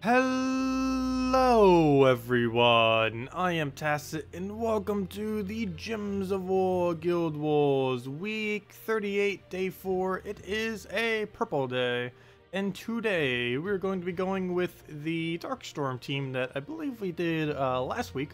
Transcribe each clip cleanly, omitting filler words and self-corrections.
Hello everyone, I am Tacet and welcome to the Gems of War Guild Wars week 38 day 4. It is a purple day and today we're going to be going with the Darkstorm team that I believe we did last week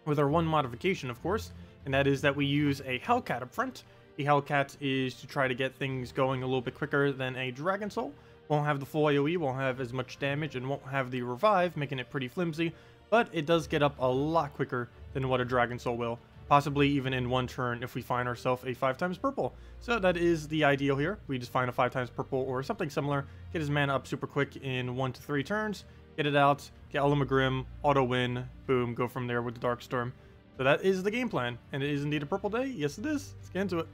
with our one modification, of course, and that is that we use a Hellcat up front. The Hellcat is to try to get things going a little bit quicker than a Dragon Soul. Won't have the full AoE, won't have as much damage, and won't have the revive, making it pretty flimsy, but it does get up a lot quicker than what a Dragon Soul will, possibly even in one turn if we find ourselves a 5x purple. So that is the ideal here. We just find a 5x purple or something similar, get his mana up super quick in 1 to 3 turns, get it out, get Grim, auto win, boom, go from there with the Darkstorm. So that is the game plan, and it is indeed a purple day. Yes it is. Let's get into it.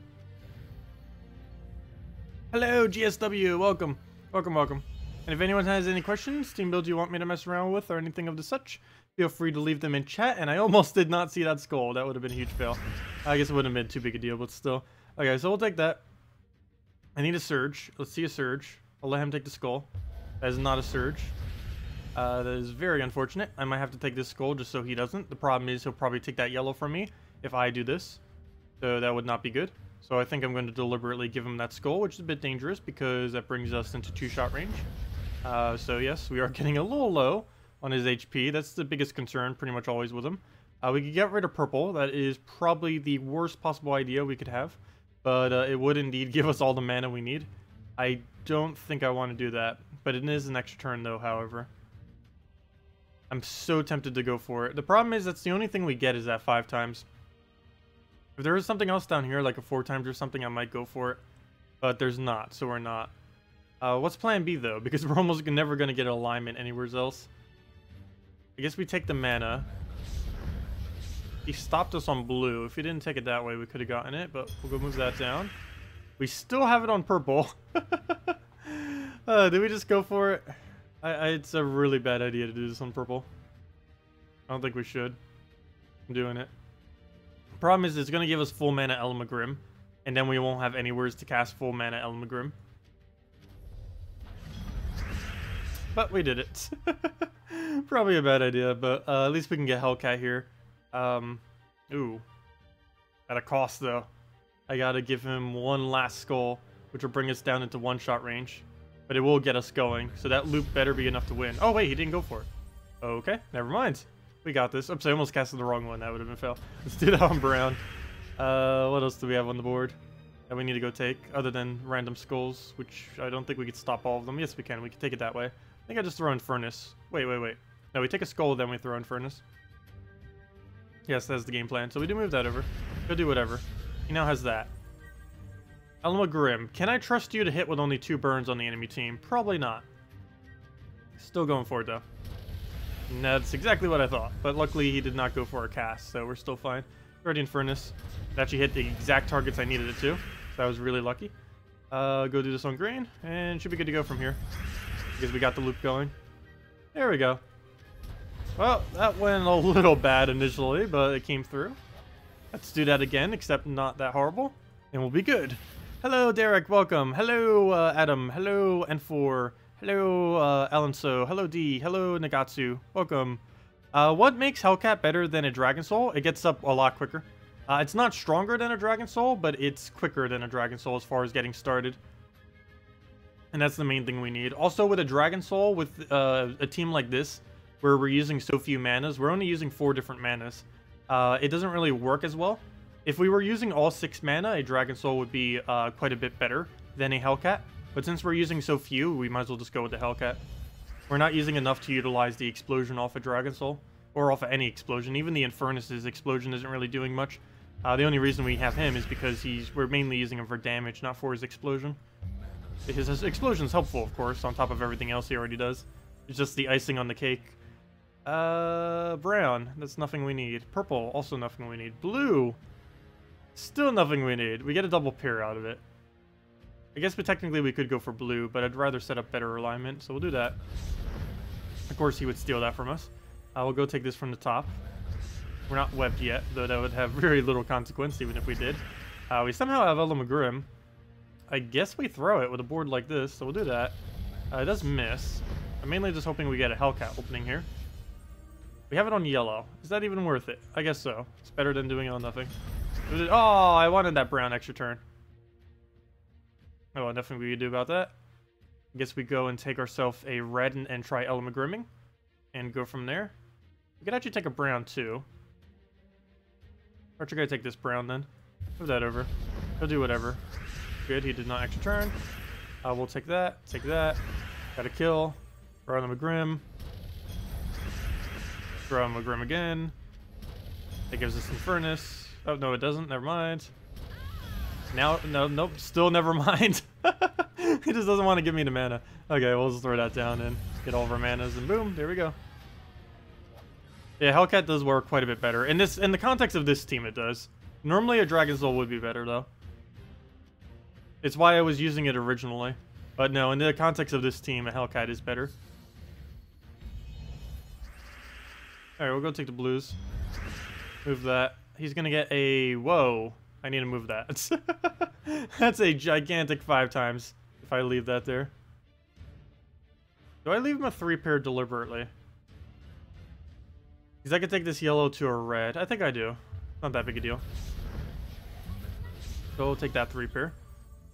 Hello GSW, welcome. Welcome. And if anyone has any questions, team builds you want me to mess around with, or anything of the such, feel free to leave them in chat. And I almost did not see that skull. That would have been a huge fail. I guess it wouldn't have been too big a deal, but still. Okay, so we'll take that. I need a surge. Let's see a surge. I'll let him take the skull. That is not a surge. That is very unfortunate. I might have to take this skull just so he doesn't. The problem is he'll probably take that yellow from me if I do this. So that would not be good. So I think I'm going to deliberately give him that skull, which is a bit dangerous because that brings us into 2-shot range. So yes, we are getting a little low on his HP. That's the biggest concern pretty much always with him. We could get rid of purple. That is probably the worst possible idea we could have. But it would indeed give us all the mana we need. I don't think I want to do that. But it is an extra turn though, however. I'm so tempted to go for it. The problem is that's the only thing we get is that 5x. If there is something else down here, like a 4x or something, I might go for it. But there's not, so we're not. What's plan B, though? Because we're almost never going to get an alignment anywhere else. I guess we take the mana. He stopped us on blue. If he didn't take it that way, we could have gotten it, but we'll go move that down. We still have it on purple. Did we just go for it? It's a really bad idea to do this on purple. I don't think we should. I'm doing it. Problem is, it's going to give us full mana Grim, and then we won't have anywhere to cast full mana Grim. But we did it. Probably a bad idea, but at least we can get Hellcat here. Ooh. At a cost, though. I gotta give him one last skull, which will bring us down into 1-shot range. But it will get us going, so that loop better be enough to win. Oh, wait, he didn't go for it. Okay, never mind. We got this. Oops, I almost casted the wrong one. That would have been fail. Let's do that on brown. What else do we have on the board that we need to go take, other than random skulls, which I don't think we could stop all of them. Yes, we can. We can take it that way. I think I just throw in Furnace. Wait. No, we take a skull, then we throw in Furnace. Yes, that's the game plan. So we do move that over. Go do whatever. He now has that. Grim. Can I trust you to hit with only 2 burns on the enemy team? Probably not. Still going for it, though. And that's exactly what I thought, but luckily he did not go for a cast, so we're still fine. Guardian Furnace. It actually hit the exact targets I needed it to, so I was really lucky. Go do this on green, and should be good to go from here, because we got the loop going. There we go. Well, that went a little bad initially, but it came through. Let's do that again, except not that horrible, and we'll be good. Hello, Derek, welcome. Hello, Adam. Hello, N4. Hello, Alanso. Hello, D. Hello, Nagatsu. Welcome. What makes Hellcat better than a Dragon Soul? It gets up a lot quicker. It's not stronger than a Dragon Soul, but it's quicker than a Dragon Soul as far as getting started. And that's the main thing we need. Also, with a Dragon Soul, with a team like this, where we're using so few manas, we're only using 4 different manas. It doesn't really work as well. If we were using all 6 mana, a Dragon Soul would be quite a bit better than a Hellcat. But since we're using so few, we might as well just go with the Hellcat. We're not using enough to utilize the explosion off a Dragon Soul, or off of any explosion. Even the Infernus's explosion isn't really doing much. The only reason we have him is because we're mainly using him for damage, not for his explosion. His explosion is helpful, of course, on top of everything else he already does. It's just the icing on the cake. Brown, that's nothing we need. Purple, also nothing we need. Blue, still nothing we need. We get a double pair out of it. I guess technically we could go for blue, but I'd rather set up better alignment, so we'll do that. Of course, he would steal that from us. We'll go take this from the top. We're not webbed yet, though that would have very little consequence, even if we did. We somehow have Grim. I guess we throw it with a board like this, so we'll do that. It does miss. I'm mainly just hoping we get a Hellcat opening here. We have it on yellow. Is that even worth it? I guess so. It's better than doing it on nothing. Oh, I wanted that brown extra turn. Oh, nothing we could do about that. I guess we go and take ourselves a red and try Element Grimming. And go from there. We could actually take a brown too. Aren't you gonna take this brown then? Move that over. He'll do whatever. Good, he did not extra turn. We'll take that, Got a kill. Throw on the McGrim. Throw on McGrim again. That gives us some furnace. Oh, no, it doesn't. Never mind. Now, no, nope, still never mind. He just doesn't want to give me the mana. Okay, we'll just throw that down and get all of our manas, and boom, there we go. Yeah, Hellcat does work quite a bit better. In the context of this team, it does. Normally, a Dragon Soul would be better, though. It's why I was using it originally. But no, in the context of this team, a Hellcat is better. Alright, we'll go take the blues. Move that. He's gonna get a... Whoa. I need to move that. That's a gigantic 5 times if I leave that there. Do I leave him a 3-pair deliberately? Because I could take this yellow to a red. I think I do. Not that big a deal. So we'll take that 3-pair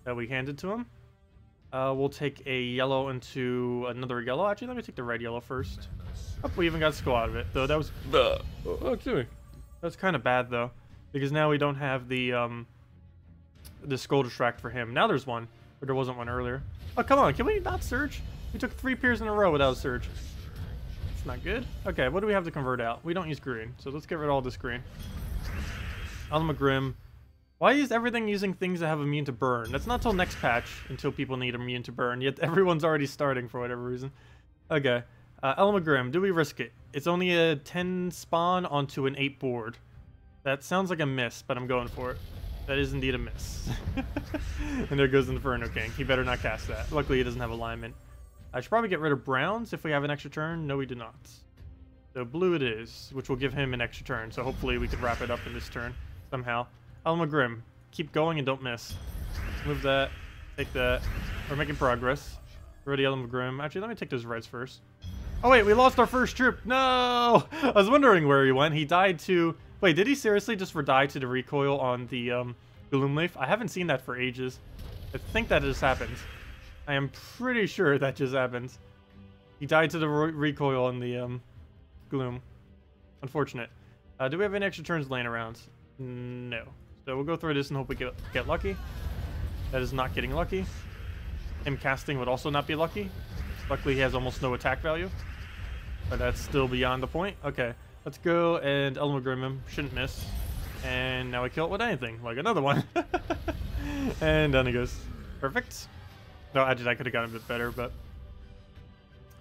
that we handed to him. We'll take a yellow into another yellow. Actually, let me take the red yellow first. Oh, we even got skull out of it, though. That was... Oh, excuse me. That's kind of bad, though. Because now we don't have the skull distract for him. Now there's one. But there wasn't one earlier. Oh, come on. Can we not surge? We took 3 pairs in a row without a surge. It's not good. Okay, what do we have to convert out? We don't use green. So let's get rid of all this green. Alma Grim. Why is everything using things that have immune to burn? That's not till next patch until people need immune to burn. Yet everyone's already starting for whatever reason. Okay. Elma Grim. Do we risk it? It's only a 10 spawn onto an 8 board. That sounds like a miss, but I'm going for it. That is indeed a miss. And there goes the Inferno King. He better not cast that. Luckily, he doesn't have alignment. I should probably get rid of browns if we have an extra turn. No, we do not. So blue it is, which will give him an extra turn. So hopefully we can wrap it up in this turn somehow. Alma Grim. Keep going and don't miss. Move that. Take that. We're making progress. Ready, Alma Grim. Actually, let me take those reds first. Oh, wait. We lost our first troop. No! I was wondering where he went. He died to... Wait, did he seriously just die to the recoil on the Gloomleaf? I haven't seen that for ages. I think that just happened. I am pretty sure that just happened. He died to the recoil on the Gloom. Unfortunate. Do we have any extra turns laying around? No. So we'll go through this and hope we get lucky. That is not getting lucky. Him casting would also not be lucky. Luckily, he has almost no attack value. But that's still beyond the point. Okay. Let's go and Elma Grim him. Shouldn't miss. And now we kill it with anything. Like another one. And down he goes. Perfect. No, I could have gotten a bit better, but...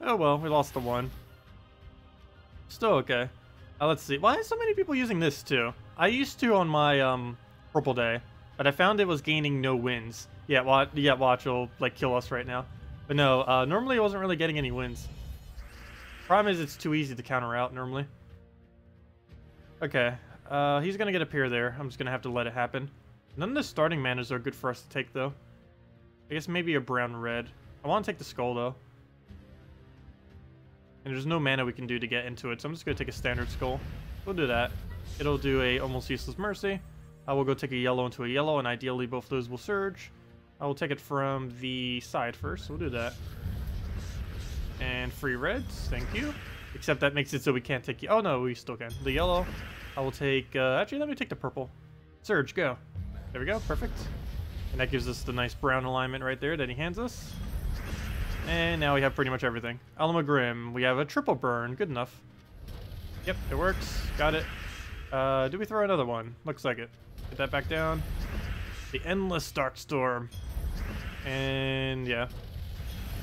Oh well, we lost the one. Still okay. Let's see. Why are so many people using this too? I used to on my purple day, but I found it was gaining no wins. Yeah, watch will like kill us right now. But no, normally I wasn't really getting any wins. Problem is it's too easy to counter out normally. Okay, he's gonna get a pair there. I'm just gonna have to let it happen. None of the starting manas are good for us to take though. I guess maybe a brown-red. I want to take the skull though. And there's no mana we can do to get into it, so I'm just gonna take a standard skull. We'll do that. It'll do a almost useless mercy. I will go take a yellow into a yellow, and ideally both of those will surge. I will take it from the side first, so we'll do that. And free reds, thank you. Except that makes it so we can't take... Oh no, we still can. The yellow. I will take... actually, let me take the purple. Surge, go. There we go, perfect. And that gives us the nice brown alignment right there that he hands us. And now we have pretty much everything. Alma Grim, we have a triple burn, good enough. Yep, it works, got it. Do we throw another one? Looks like it. Get that back down. The Endless Dark Storm. And yeah.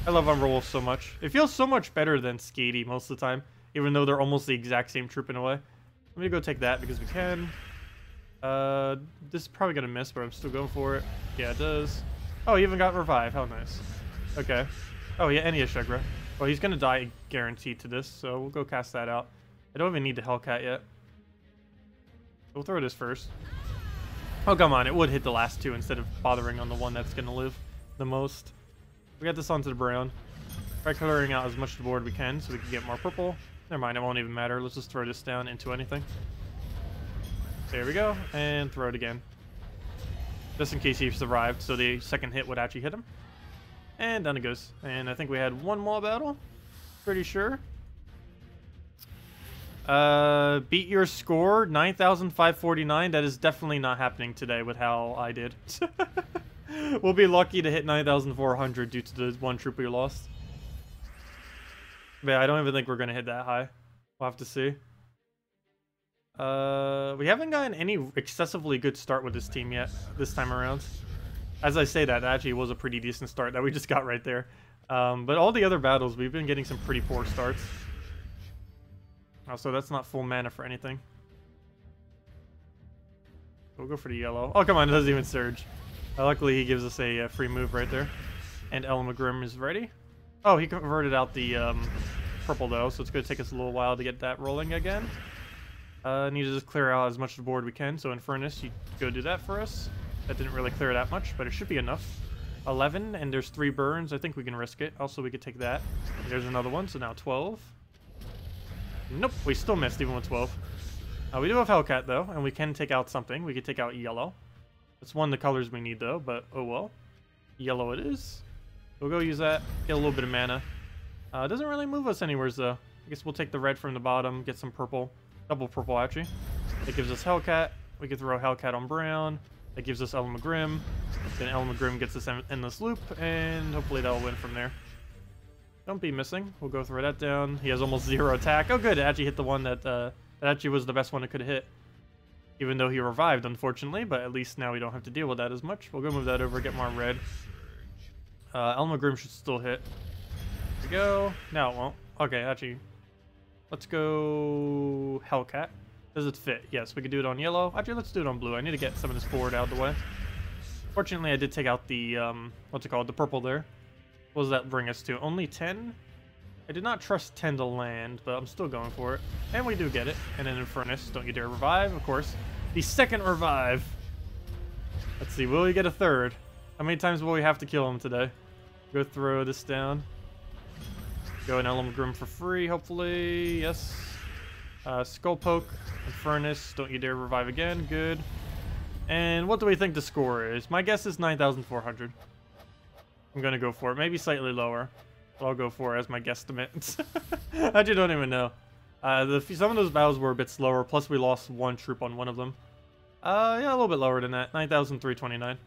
I love RimWorld so much. It feels so much better than Skady most of the time, even though they're almost the exact same troop in a way. Let me go take that because we can. This is probably gonna miss, but I'm still going for it. Yeah, it does. Oh, he even got revive. How nice. Okay. Oh, yeah, and he has Shagra. Well, he's gonna die guaranteed to this, so we'll go cast that out. I don't even need the Hellcat yet. We'll throw this first. Oh, come on. It would hit the last two instead of bothering on the one that's gonna live the most. We got this onto the brown. Try clearing out as much of the board we can so we can get more purple. Never mind, it won't even matter. Let's just throw this down into anything. There we go, and throw it again. Just in case he survived, so the second hit would actually hit him. And down it goes. And I think we had one more battle. Pretty sure. Beat your score, 9,549. That is definitely not happening today with how I did. We'll be lucky to hit 9,400 due to the one troop we lost. But yeah, I don't even think we're going to hit that high. We'll have to see. We haven't gotten any excessively good start with this team yet, this time around. As I say that actually was a pretty decent start that we just got right there. But all the other battles, we've been getting some pretty poor starts. Also, that's not full mana for anything. We'll go for the yellow. Oh, come on, it doesn't even surge. Luckily, he gives us a free move right there. And Elmagrim is ready. Oh, he converted out the purple, though, so it's going to take us a little while to get that rolling again. Need to just clear out as much of the board we can, so Infernus, you go do that for us. That didn't really clear that much, but it should be enough. 11, and there's 3 burns. I think we can risk it. Also, we could take that. There's another one, so now 12. Nope, we still missed even with 12. We do have Hellcat, though, and we can take out something. We could take out yellow. That's one of the colors we need, though, but oh well. Yellow it is. We'll go use that, get a little bit of mana. It doesn't really move us anywhere, though. I guess we'll take the red from the bottom, get some purple. Double purple, actually. That gives us Hellcat. We could throw Hellcat on brown. That gives us Elmagrim. Then Elmagrim gets us in this loop, and hopefully that'll win from there. Don't be missing. We'll go throw that down. He has almost 0 attack. Oh, good. It actually hit the one that actually was the best one it could have hit. Even though he revived, unfortunately, but at least now we don't have to deal with that as much. We'll go move that over, get more red. Elmagrim should still hit. There we go. Now it won't. Okay, actually, let's go Hellcat. Does it fit? Yes, we could do it on yellow. Actually, let's do it on blue. I need to get some of this forward out of the way. Fortunately, I did take out the, what's it called? The purple there. What does that bring us to? Only 10? I did not trust 10 to land, but I'm still going for it. And we do get it. And then Infernus, don't you dare revive, of course. The second revive. Let's see, will we get a third? How many times will we have to kill him today? Go throw this down. Go an Elmagrim for free, hopefully. Yes. Skull Poke, Infernus, don't you dare revive again. Good. And what do we think the score is? My guess is 9,400. I'm going to go for it. Maybe slightly lower. But I'll go for it as my guesstimate. I just don't even know. Some of those battles were a bit slower, plus we lost 1 troop on one of them. Yeah, a little bit lower than that. 9,329.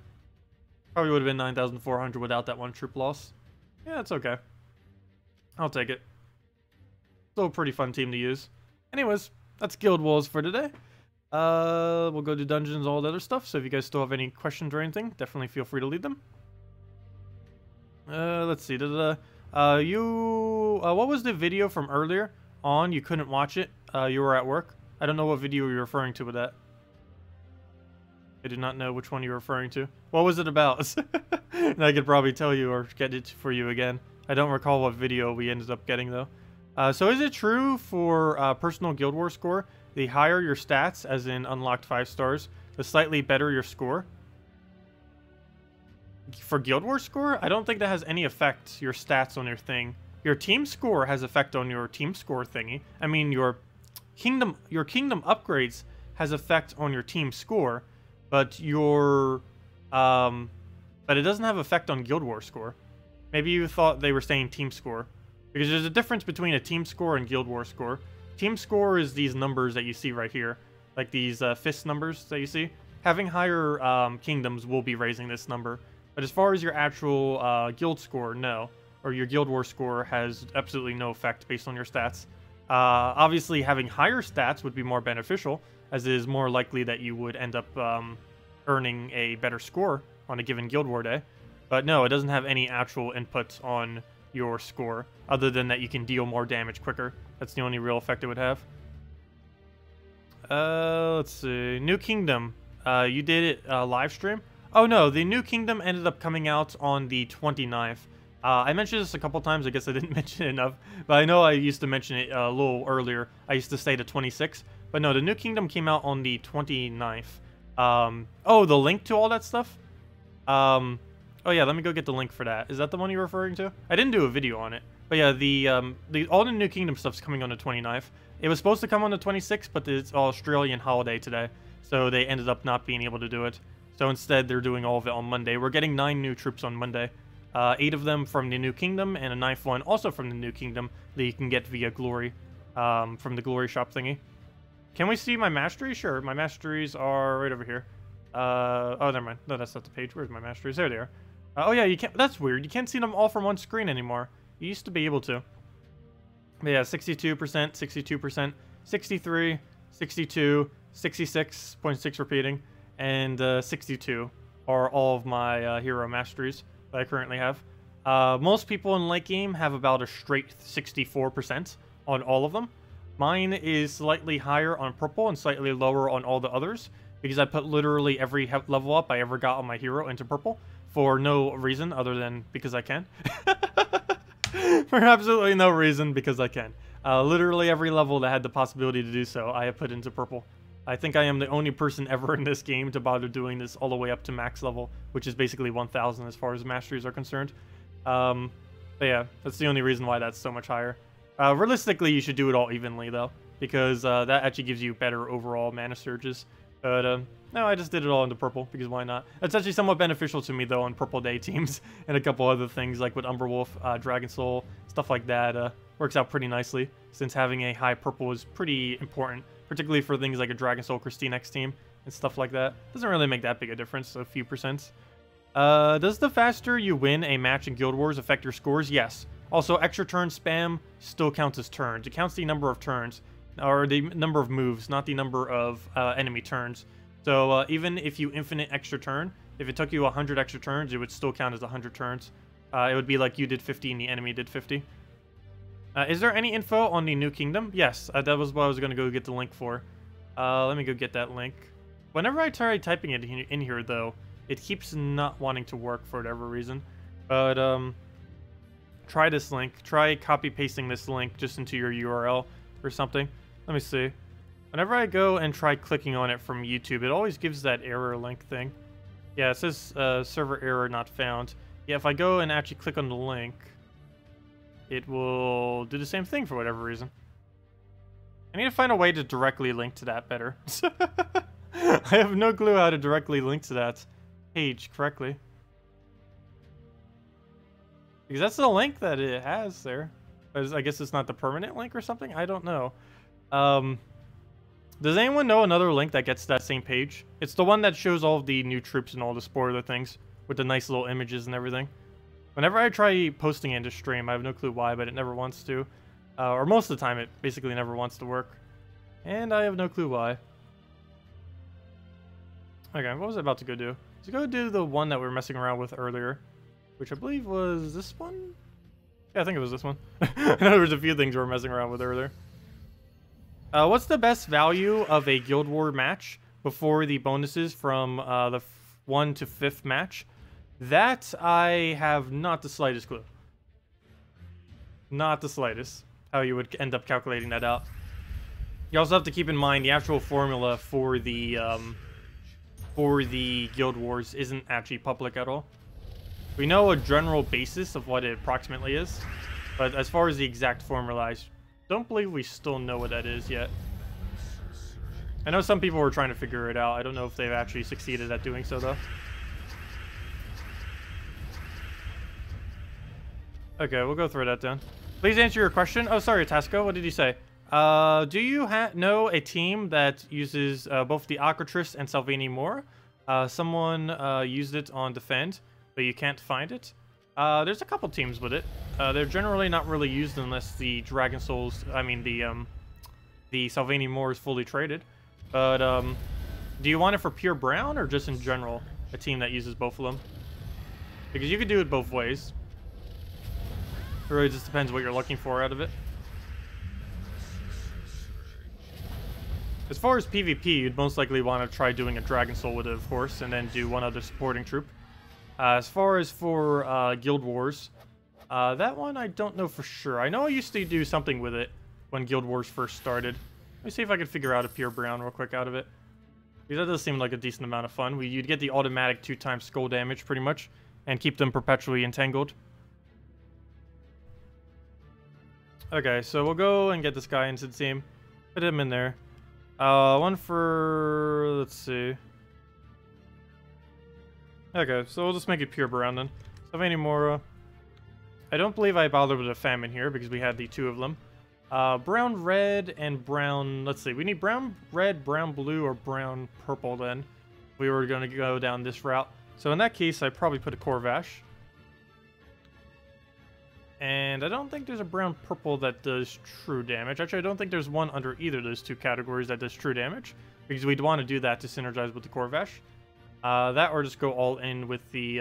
Probably would have been 9,400 without that 1 troop loss. Yeah, it's okay. I'll take it. Still a pretty fun team to use. Anyways, that's Guild Wars for today. We'll go do dungeons and all that other stuff, so if you guys still have any questions or anything, definitely feel free to leave them. Let's see. What was the video from earlier on? You couldn't watch it. You were at work. I don't know what video you're referring to with that. I do not know which one you're referring to. What was it about? And I could probably tell you or get it for you again. I don't recall what video we ended up getting, though. So is it true for personal Guild Wars score, the higher your stats, as in unlocked 5 stars, the slightly better your score? For Guild Wars score, I don't think that has any effect, your stats on your thing. Your team score has effect on your team score thingy. I mean, your kingdom upgrades has effect on your team score, but but it doesn't have effect on Guild Wars score. Maybe you thought they were saying team score. Because there's a difference between a team score and Guild Wars score. Team score is these numbers that you see right here. Like these fist numbers that you see. Having higher kingdoms will be raising this number. But as far as your actual guild score, no. Or your Guild Wars score has absolutely no effect based on your stats. Obviously, having higher stats would be more beneficial, as it is more likely that you would end up earning a better score on a given Guild War day. But no, it doesn't have any actual input on your score, other than that you can deal more damage quicker. That's the only real effect it would have. Let's see. New Kingdom. You did it live stream? Oh no, the New Kingdom ended up coming out on the 29th. I mentioned this a couple times. I guess I didn't mention it enough, but I know I used to mention it a little earlier. I used to say the 26th, but no, the New Kingdom came out on the 29th. Oh, the link to all that stuff? Oh yeah, let me go get the link for that. Is that the one you're referring to? I didn't do a video on it, But yeah, all the New Kingdom stuff's coming on the 29th. It was supposed to come on the 26th, but it's Australian holiday today, so they ended up not being able to do it. So instead, they're doing all of it on Monday. We're getting 9 new troops on Monday. 8 of them from the New Kingdom, and a 9th one also from the New Kingdom that you can get via Glory, from the Glory shop thingy. Can we see my masteries? Sure, my masteries are right over here. Oh, never mind. No, that's not the page. Where's my masteries? There they are. Oh yeah, you can't. That's weird. You can't see them all from one screen anymore. You used to be able to. But yeah, 62%, 62%, 63, 62, 66.6 repeating, and 62 are all of my hero masteries that I currently have. Most people in late game have about a straight 64% on all of them. Mine is slightly higher on purple and slightly lower on all the others, because I put literally every level up I ever got on my hero into purple for no reason other than because I can. For absolutely no reason, because I can. Literally every level that had the possibility to do so, I have put into purple. I think I am the only person ever in this game to bother doing this all the way up to max level, which is basically 1000 as far as masteries are concerned. But yeah, that's the only reason why that's so much higher. Realistically, you should do it all evenly, though, because that actually gives you better overall mana surges. But no, I just did it all into purple, because why not? It's actually somewhat beneficial to me, though, on purple day teams, and a couple other things, like with Umberwolf, Dragon Soul, stuff like that, works out pretty nicely, since having a high purple is pretty important, particularly for things like a Dragon Soul Christine X team, and stuff like that. Doesn't really make that big a difference, a few percent. Does the faster you win a match in Guild Wars affect your scores? Yes. Also, extra turn spam still counts as turns. It counts the number of turns, or the number of moves, not the number of enemy turns. So even if you infinite extra turn, if it took you 100 extra turns, it would still count as 100 turns. It would be like you did 50 and the enemy did 50. Is there any info on the New Kingdom? Yes, that was what I was going to go get the link for. Let me go get that link. Whenever I try typing it in here, though, it keeps not wanting to work for whatever reason. But try this link. Try copy-pasting this link just into your URL or something. Let me see. Whenever I go and try clicking on it from YouTube, it always gives that error link thing. Yeah, it says server error not found. Yeah, if I go and actually click on the link, it will do the same thing for whatever reason. I need to find a way to directly link to that better. I have no clue how to directly link to that page correctly. Because that's the link that it has there. I guess it's not the permanent link or something? I don't know. Does anyone know another link that gets to that same page? It's the one that shows all of the new troops and all the spoiler things with the nice little images and everything. Whenever I try posting it into stream, I have no clue why, but it never wants to. Or most of the time, it basically never wants to work. And I have no clue why. Okay, what was I about to go do? Let's go do the one that we were messing around with earlier, which I believe was this one? Yeah, I think it was this one. I know there was a few things we were messing around with earlier. What's the best value of a Guild War match before the bonuses from the 1 to 5th match? That I have not the slightest clue. Not the slightest. How you would end up calculating that out. You also have to keep in mind the actual formula for the Guild Wars isn't actually public at all. We know a general basis of what it approximately is, but as far as the exact formula, I don't believe we still know what that is yet. I know some people were trying to figure it out. I don't know if they've actually succeeded at doing so, though. Okay, we'll go through that down. Please answer your question. Oh, sorry, Tasco. What did you say? Do you know a team that uses both the Ocratrice and Salvini Moore? Someone used it on Defend, but you can't find it. There's a couple teams with it. They're generally not really used unless the Dragon Souls, I mean the Salvini Moore is fully traded. But do you want it for pure brown or just in general a team that uses both of them? Because you could do it both ways. It really just depends what you're looking for out of it. As far as PvP, you'd most likely want to try doing a Dragon Soul with it, of course, and then do one other supporting troop. As far as for Guild Wars, that one I don't know for sure. I know I used to do something with it when Guild Wars first started. Let me see if I can figure out a pure brown real quick out of it. Because that does seem like a decent amount of fun. You'd get the automatic 2x skull damage, pretty much, and keep them perpetually entangled. Okay, so we'll go and get this guy into the team. Put him in there. One for... let's see. Okay, so we'll just make it pure brown then. So any more... I don't believe I bothered with a famine here because we had the two of them. Brown, red, and brown... let's see, we need brown, red, brown, blue, or brown, purple then. If we were going to go down this route. So in that case, I'd probably put a Corvash. And I don't think there's a brown, purple that does true damage. Actually, I don't think there's one under either of those two categories that does true damage. Because we'd want to do that to synergize with the Corvash. That or just go all in with the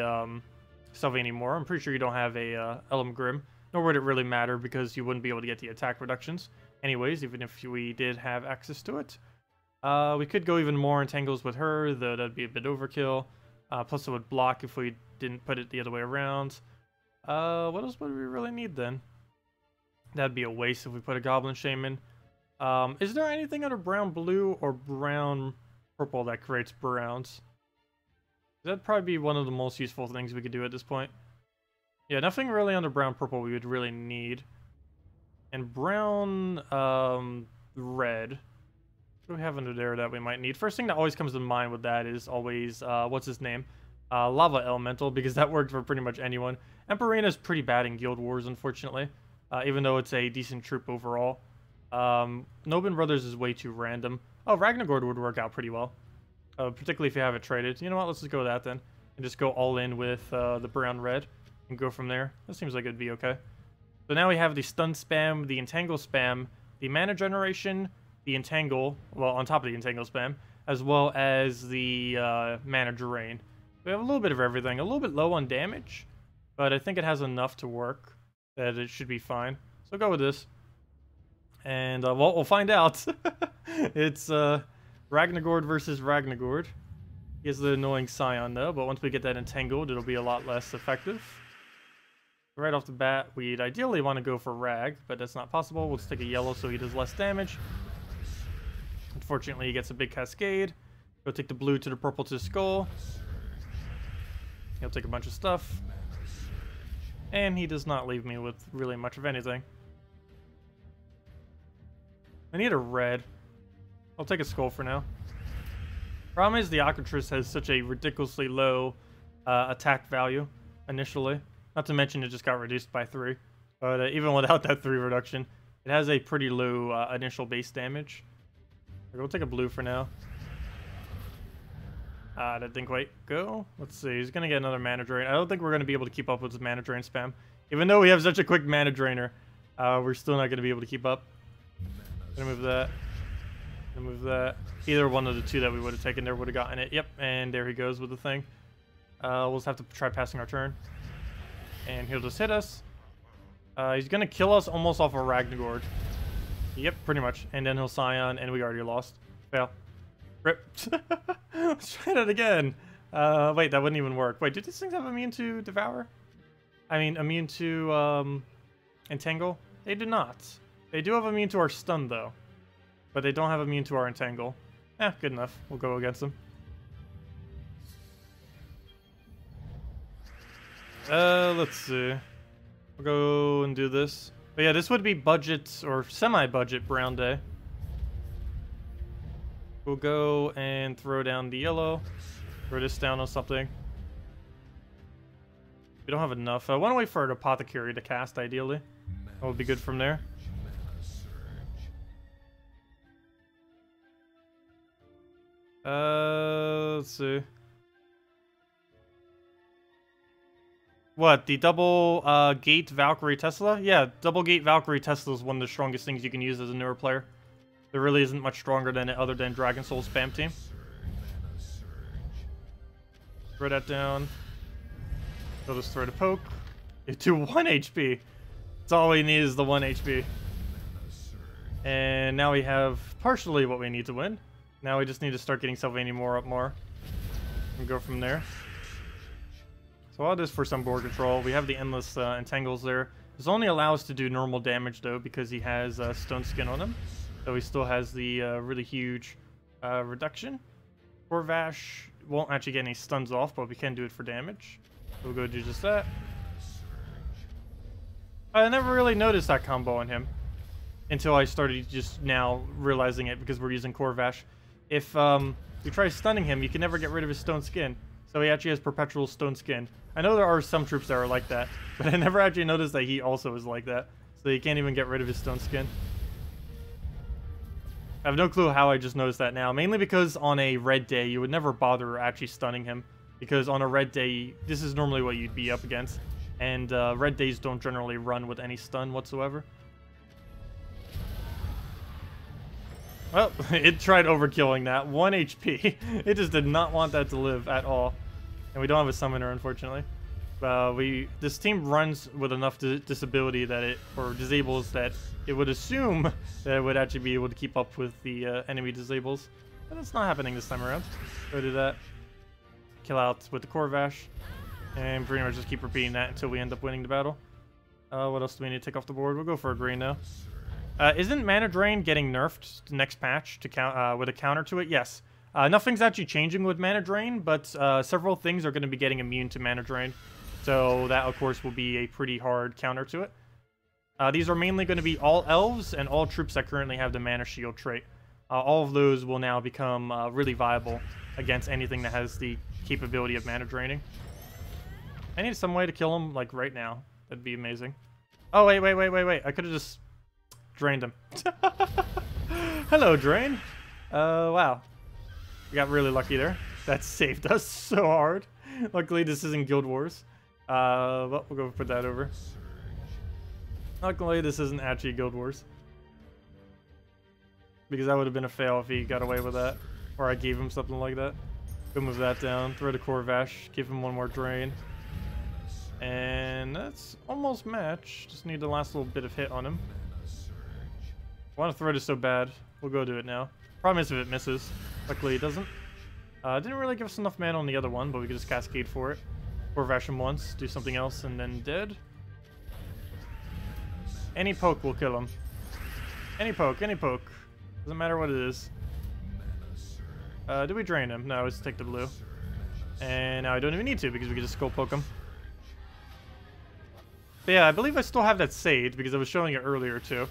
Sylvanine Moor. I'm pretty sure you don't have a Elam Grim. Nor would it really matter because you wouldn't be able to get the attack reductions. Anyways, even if we did have access to it. We could go even more entangles with her, though that'd be a bit overkill. Plus it would block if we didn't put it the other way around. What else would we really need then? That'd be a waste if we put a Goblin Shaman. Is there anything under brown blue or brown purple that creates browns? That'd probably be one of the most useful things we could do at this point. Yeah, nothing really under brown purple we would really need. And brown red. What do we have under there that we might need? First thing that always comes to mind with that is always what's his name? Lava Elemental, because that worked for pretty much anyone. Emperina's pretty bad in Guild Wars, unfortunately. Even though it's a decent troop overall. Nobin Brothers is way too random. Oh, Ragnagord would work out pretty well. Particularly if you have it traded. You know what, let's just go with that then. And just go all in with the brown-red. And go from there. That seems like it'd be okay. So now we have the stun spam, the entangle spam, the mana generation, the entangle, well, on top of the entangle spam, as well as the mana drain. We have a little bit of everything. A little bit low on damage, but I think it has enough to work that it should be fine. So go with this. And well, we'll find out. It's Ragnagord versus Ragnagord. He has the annoying Scion though, but once we get that entangled, it'll be a lot less effective. Right off the bat, we'd ideally want to go for Rag, but that's not possible. We'll stick a yellow so he does less damage. Unfortunately, he gets a big cascade. Go take the blue to the purple to the skull. He'll take a bunch of stuff. And he does not leave me with really much of anything. I need a red. I'll take a skull for now. Problem is the Occatress has such a ridiculously low attack value initially. Not to mention it just got reduced by 3. But even without that 3 reduction, it has a pretty low initial base damage. We'll take a blue for now. That didn't quite go. Let's see. He's going to get another mana drain. I don't think we're going to be able to keep up with his mana drain spam. Even though we have such a quick mana drainer, we're still not going to be able to keep up. Gonna move that. Gonna move that. Either one of the two that we would have taken there would have gotten it. Yep, and there he goes with the thing. We'll just have to try passing our turn. And he'll just hit us. He's going to kill us almost off of Ragnagord. Yep, pretty much. And then he'll Scion, and we already lost. Fail. Rip. Let's try that again. Wait, that wouldn't even work. Wait, did these things have immune to Devour? I mean, immune to Entangle? They do not. They do have immune to our stun, though. But they don't have immune to our Entangle. Good enough. We'll go against them. Let's see. We'll go and do this. But yeah, this would be budget or semi-budget brown day. We'll go and throw down the yellow. Throw this down on something. We don't have enough. I want to wait for an Apothecary to cast, ideally. That would be good from there. Let's see. What, the double gate Valkyrie Tesla? Yeah, double gate Valkyrie Tesla is one of the strongest things you can use as a newer player. There really isn't much stronger than it other than Dragon Soul spam team. Throw that down. They'll just throw the poke. It do 1 HP. That's all we need is the 1 HP. And now we have partially what we need to win. Now we just need to start getting Sylvanine Moor up more. And go from there. So all this for some board control. We have the endless entangles there. This only allows us to do normal damage though because he has stone skin on him. So he still has the really huge reduction. Corvash won't actually get any stuns off, but we can do it for damage. So we'll go do just that. I never really noticed that combo on him. until I started just now realizing it because we're using Corvash. If you try stunning him, you can never get rid of his stone skin. So he actually has perpetual stone skin. I know there are some troops that are like that, but I never actually noticed that he also is like that. So you can't even get rid of his stone skin. I have no clue how I just noticed that now. Mainly because on a red day, you would never bother actually stunning him. Because on a red day, this is normally what you'd be up against. And red days don't generally run with any stun whatsoever. Well, it tried overkilling that. 1 HP. It just did not want that to live at all. And we don't have a summoner, unfortunately. This team runs with enough disability that it, or disables, that it would assume that it would actually be able to keep up with the enemy disables. But it's not happening this time around. Go do that. Kill out with the Corvash. And pretty much just keep repeating that until we end up winning the battle. What else do we need to take off the board? We'll go for a green now. Isn't Mana Drain getting nerfed next patch to count with a counter to it? Yes. Nothing's actually changing with Mana Drain, but several things are going to be getting immune to Mana Drain. So that, of course, will be a pretty hard counter to it. These are mainly going to be all elves and all troops that currently have the Mana Shield trait. All of those will now become really viable against anything that has the capability of Mana Draining. I need some way to kill him, like, right now. That'd be amazing. Oh, wait. I could have just drained him. Hello, Drain. Wow. We got really lucky there. That saved us so hard. Luckily, this isn't Guild Wars. But we'll go put that over. Luckily, this isn't actually Guild Wars. Because that would have been a fail if he got away with that. Or I gave him something like that. Go move that down. Throw the Corvash. Give him one more drain. And that's almost match. Just need the last little bit of hit on him. I want to throw this so bad. We'll go do it now. Problem is if it misses. Luckily it doesn't. Didn't really give us enough mana on the other one, but we could just cascade for it. Corvash him once, do something else, and then dead. Any poke will kill him. Any poke. Doesn't matter what it is. Do we drain him? No, let's take the blue. And now I don't even need to because we can just skull poke him. But yeah, I believe I still have that saved because I was showing it earlier too.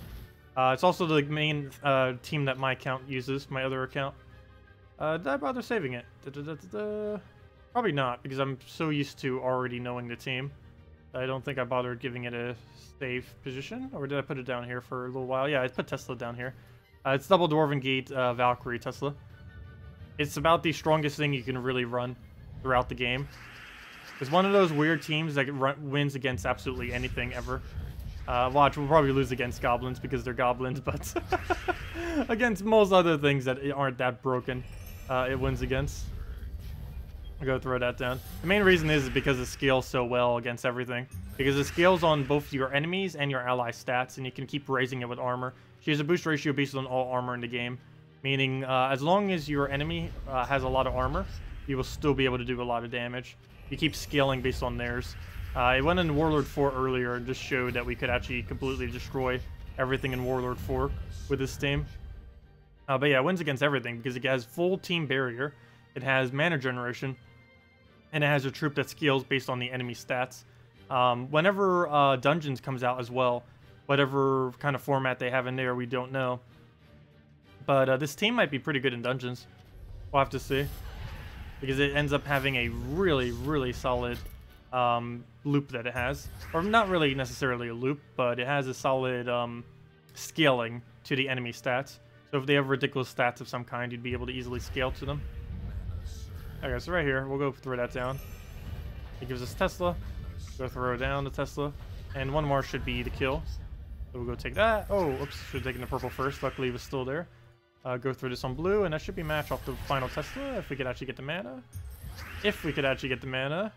It's also the main team that my account uses, my other account. Did I bother saving it? Probably not, because I'm so used to already knowing the team. I don't think I bothered giving it a save position. Or did I put it down here for a little while? Yeah, I put Tesla down here. It's double Dwarven Gate Valkyrie Tesla. It's about the strongest thing you can really run throughout the game. It's one of those weird teams that wins against absolutely anything ever. Watch, we'll probably lose against goblins because they're goblins, but against most other things that aren't that broken, it wins against. I'll go throw that down. The main reason is because it scales so well against everything. Because it scales on both your enemies and your ally stats, and you can keep raising it with armor. She has a boost ratio based on all armor in the game. Meaning, as long as your enemy has a lot of armor, you will still be able to do a lot of damage. You keep scaling based on theirs. I went in Warlord 4 earlier and just showed that we could actually completely destroy everything in Warlord 4 with this team. But yeah, it wins against everything because it has full team barrier, it has mana generation, and it has a troop that scales based on the enemy stats. Whenever Dungeons comes out as well, whatever kind of format they have in there, we don't know. But this team might be pretty good in Dungeons. We'll have to see. Because it ends up having a really, really solid loop that it has. Or not really necessarily a loop, but it has a solid scaling to the enemy stats. So if they have ridiculous stats of some kind, you'd be able to easily scale to them. Okay, so right here, we'll go throw that down. It gives us Tesla. Go throw down the Tesla. And one more should be the kill. So we'll go take that. Oh, oops, should have taken the purple first. Luckily it was still there. Go through this on blue, and that should be match off the final Tesla if we could actually get the mana. If we could actually get the mana.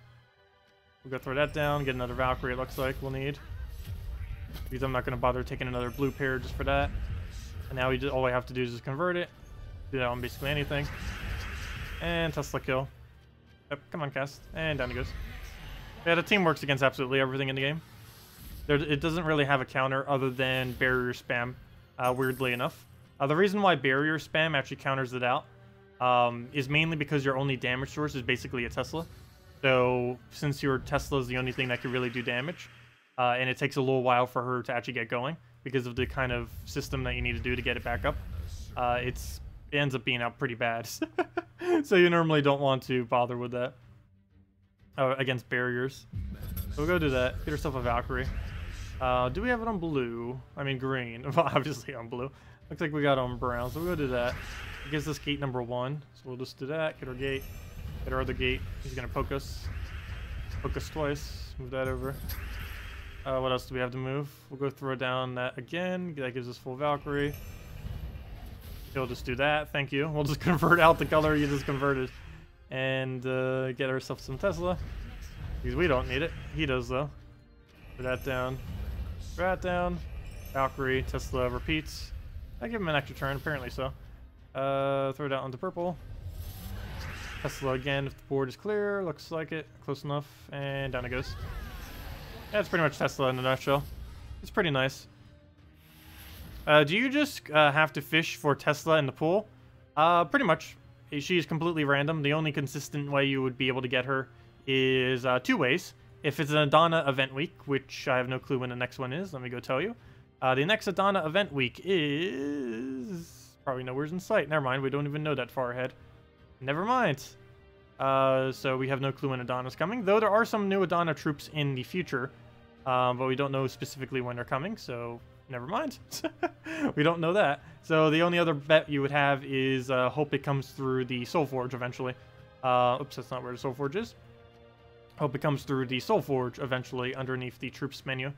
We'll go throw that down, get another Valkyrie, it looks like we'll need. Because I'm not going to bother taking another blue pair just for that. And now all we have to do is just convert it. Do that on basically anything. And Tesla kill. Yep, come on, cast. And down it goes. Yeah, the team works against absolutely everything in the game. It doesn't really have a counter other than barrier spam, weirdly enough. The reason why barrier spam actually counters it out is mainly because your only damage source is basically a Tesla. So since your Tesla is the only thing that can really do damage, and it takes a little while for her to actually get going, because of the kind of system that you need to do to get it back up. It ends up being out pretty bad. So you normally don't want to bother with that against barriers. So we'll go do that. Get ourselves a Valkyrie. Do we have it on blue? I mean green. Obviously on blue. Looks like we got it on brown, so we'll go do that. It gives us gate number 1, so we'll just do that. Get our gate. Get our other gate. He's gonna poke us. Poke us twice. Move that over. What else do we have to move? We'll go throw down that again. That gives us full Valkyrie. He'll just do that. Thank you. We'll just convert out the color you just converted. And get ourselves some Tesla. Because we don't need it. He does, though. Put that down. Put that down. Valkyrie. Tesla repeats. I give him an extra turn. Apparently so. Throw it out onto purple. Tesla again if the board is clear. Looks like it. Close enough. And down it goes. That's pretty much Tesla in a nutshell. It's pretty nice. Do you just have to fish for Tesla in the pool? Pretty much. She's completely random. The only consistent way you would be able to get her is 2 ways. If it's an Adana event week, which I have no clue when the next one is, let me go tell you. The next Adana event week is probably nowhere in sight. Never mind, we don't even know that far ahead. Never mind. So we have no clue when Adana's coming, though there are some new Adana troops in the future, but we don't know specifically when they're coming, so never mind. We don't know that. So the only other bet you would have is hope it comes through the Soul Forge eventually. Oops, that's not where the Soul Forge is. Hope it comes through the Soul Forge eventually underneath the troops menu.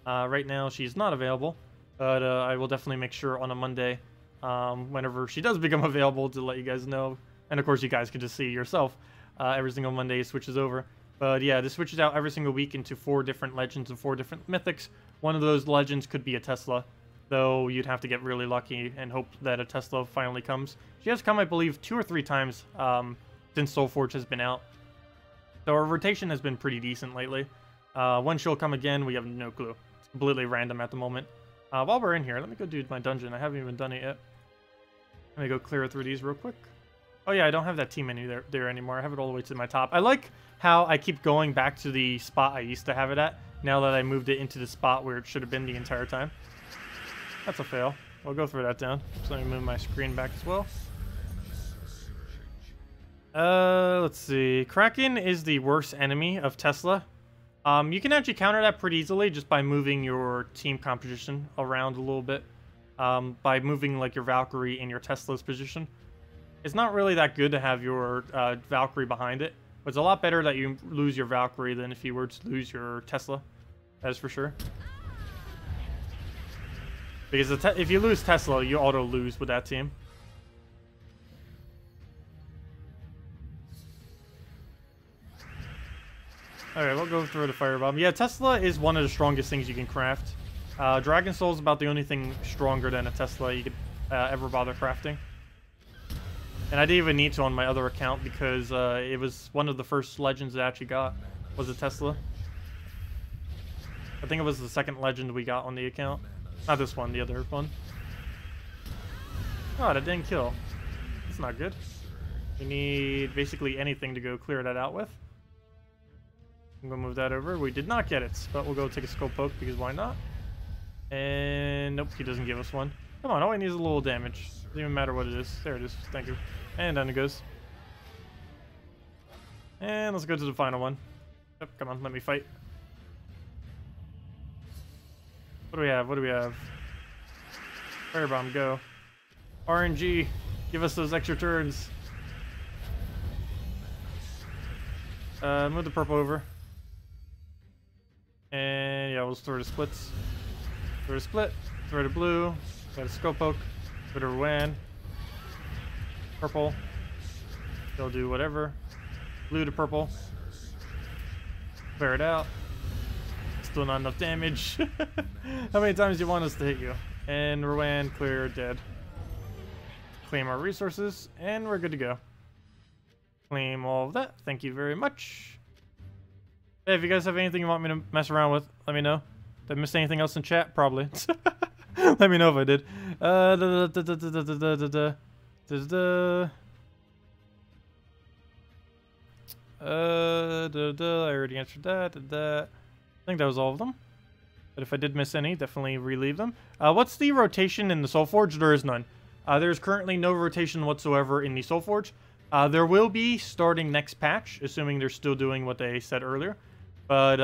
Right now she's not available, but I will definitely make sure on a Monday, whenever she does become available, to let you guys know. And of course you guys can just see yourself. Every single Monday it switches over. But yeah, this switches out every single week into 4 different legends and 4 different mythics. One of those legends could be a Tesla, though you'd have to get really lucky and hope that a Tesla finally comes. She has come, I believe, 2 or 3 times since Soul Forge has been out. So our rotation has been pretty decent lately. When she'll come again, we have no clue. It's completely random at the moment. While we're in here, let me go do my dungeon. I haven't even done it yet. Let me go clear through these real quick. Oh yeah, I don't have that team menu there anymore. I have it all the way to my top. I like how I keep going back to the spot I used to have it at, now that I moved it into the spot where it should have been the entire time. That's a fail. I'll go throw that down. So let me move my screen back as well. Let's see. Kraken is the worst enemy of Tesla. You can actually counter that pretty easily just by moving your team composition around a little bit. By moving like your Valkyrie in your Tesla's position. It's not really that good to have your Valkyrie behind it, but it's a lot better that you lose your Valkyrie than if you were to lose your Tesla. That is for sure. Because if you lose Tesla, you auto lose with that team. Alright, we'll go through the firebomb. Yeah, Tesla is one of the strongest things you can craft. Dragon Soul is about the only thing stronger than a Tesla you could ever bother crafting. And I didn't even need to on my other account because it was one of the first legends I actually got was a Tesla. I think it was the second legend we got on the account. Not this one, the other one. Oh, that didn't kill. That's not good. We need basically anything to go clear that out with. I'm going to move that over. We did not get it, but we'll go take a skull poke because why not? And nope, he doesn't give us one. Come on, all he needs is a little damage. Doesn't even matter what it is. There it is. Thank you. And down it goes. And let's go to the final one. Yep, come on, let me fight. What do we have? What do we have? Firebomb, go. RNG, give us those extra turns. Move the purple over. And yeah, we'll just throw the splits. Throw the split, throw the blue, got a skull poke, throw the Rowan. Purple. They'll do whatever. Blue to purple. Clear it out. Still not enough damage. How many times do you want us to hit you? And Rowan, clear, dead. Claim our resources, and we're good to go. Claim all of that. Thank you very much. Hey, if you guys have anything you want me to mess around with, let me know. Did I miss anything else in chat? Probably. Let me know if I did. I already answered that. I think that was all of them. But if I did miss any, definitely relieve them. What's the rotation in the Soulforge? There is none. There's currently no rotation whatsoever in the Soulforge. There will be starting next patch, assuming they're still doing what they said earlier. But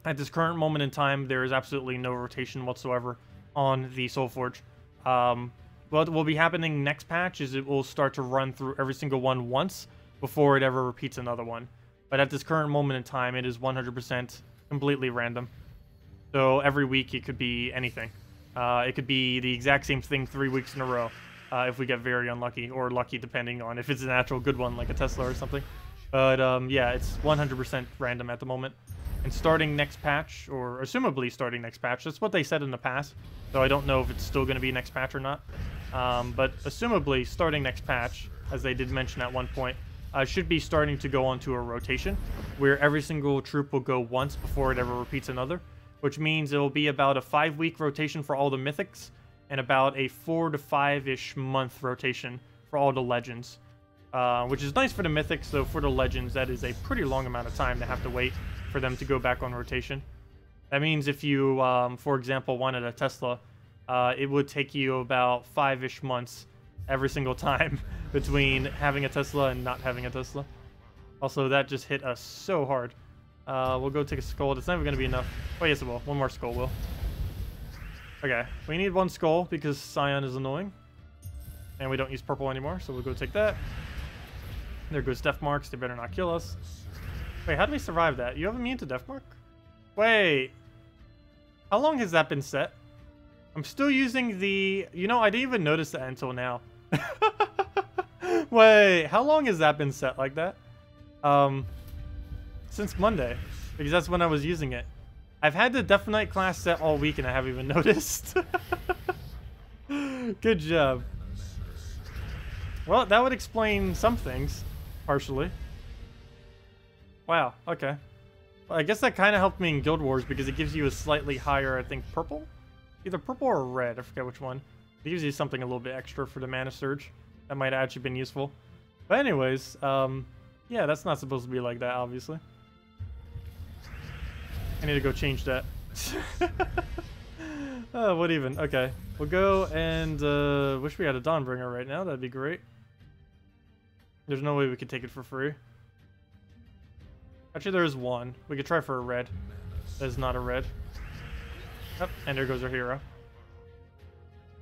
at this current moment in time, there is absolutely no rotation whatsoever on the Soulforge. What will be happening next patch is it will start to run through every single one once before it ever repeats another one. But at this current moment in time, it is 100% completely random. So every week it could be anything. It could be the exact same thing 3 weeks in a row if we get very unlucky, or lucky depending on if it's an actual good one like a Tesla or something. But yeah, it's 100% random at the moment. And starting next patch, or assumably starting next patch, that's what they said in the past. So I don't know if it's still going to be next patch or not. But assumably starting next patch, as they did mention at one point, should be starting to go onto a rotation where every single troop will go once before it ever repeats another, which means it will be about a 5-week rotation for all the mythics and about a 4 to 5-ish month rotation for all the legends, which is nice for the mythics, though for the legends that is a pretty long amount of time to have to wait for them to go back on rotation. That means if you, for example, wanted a Tesla, it would take you about 5-ish months every single time between having a Tesla and not having a Tesla. Also, that just hit us so hard. We'll go take a skull. It's never going to be enough. Oh, yes, it will. One more skull will. Okay, we need 1 skull because Scion is annoying. And we don't use purple anymore, so we'll go take that. There goes death marks. They better not kill us. Wait, how do we survive that? You have immune to death mark? Wait. How long has that been set? I'm still using the... You know, I didn't even notice that until now. Wait, how long has that been set like that? Since Monday. Because that's when I was using it. I've had the Death Knight class set all week and I haven't even noticed. Good job. Well, that would explain some things. Partially. Wow, okay. Well, I guess that kind of helped me in Guild Wars because it gives you a slightly higher, I think, purple? Either purple or red, I forget which one. It gives you something a little bit extra for the mana surge. That might have actually been useful. But anyways, yeah, that's not supposed to be like that, obviously. I need to go change that. Oh, what even? Okay. We'll go and, wish we had a Dawnbringer right now. That'd be great. There's no way we could take it for free. Actually, there is one. We could try for a red. That is not a red. Oh, and there goes our hero.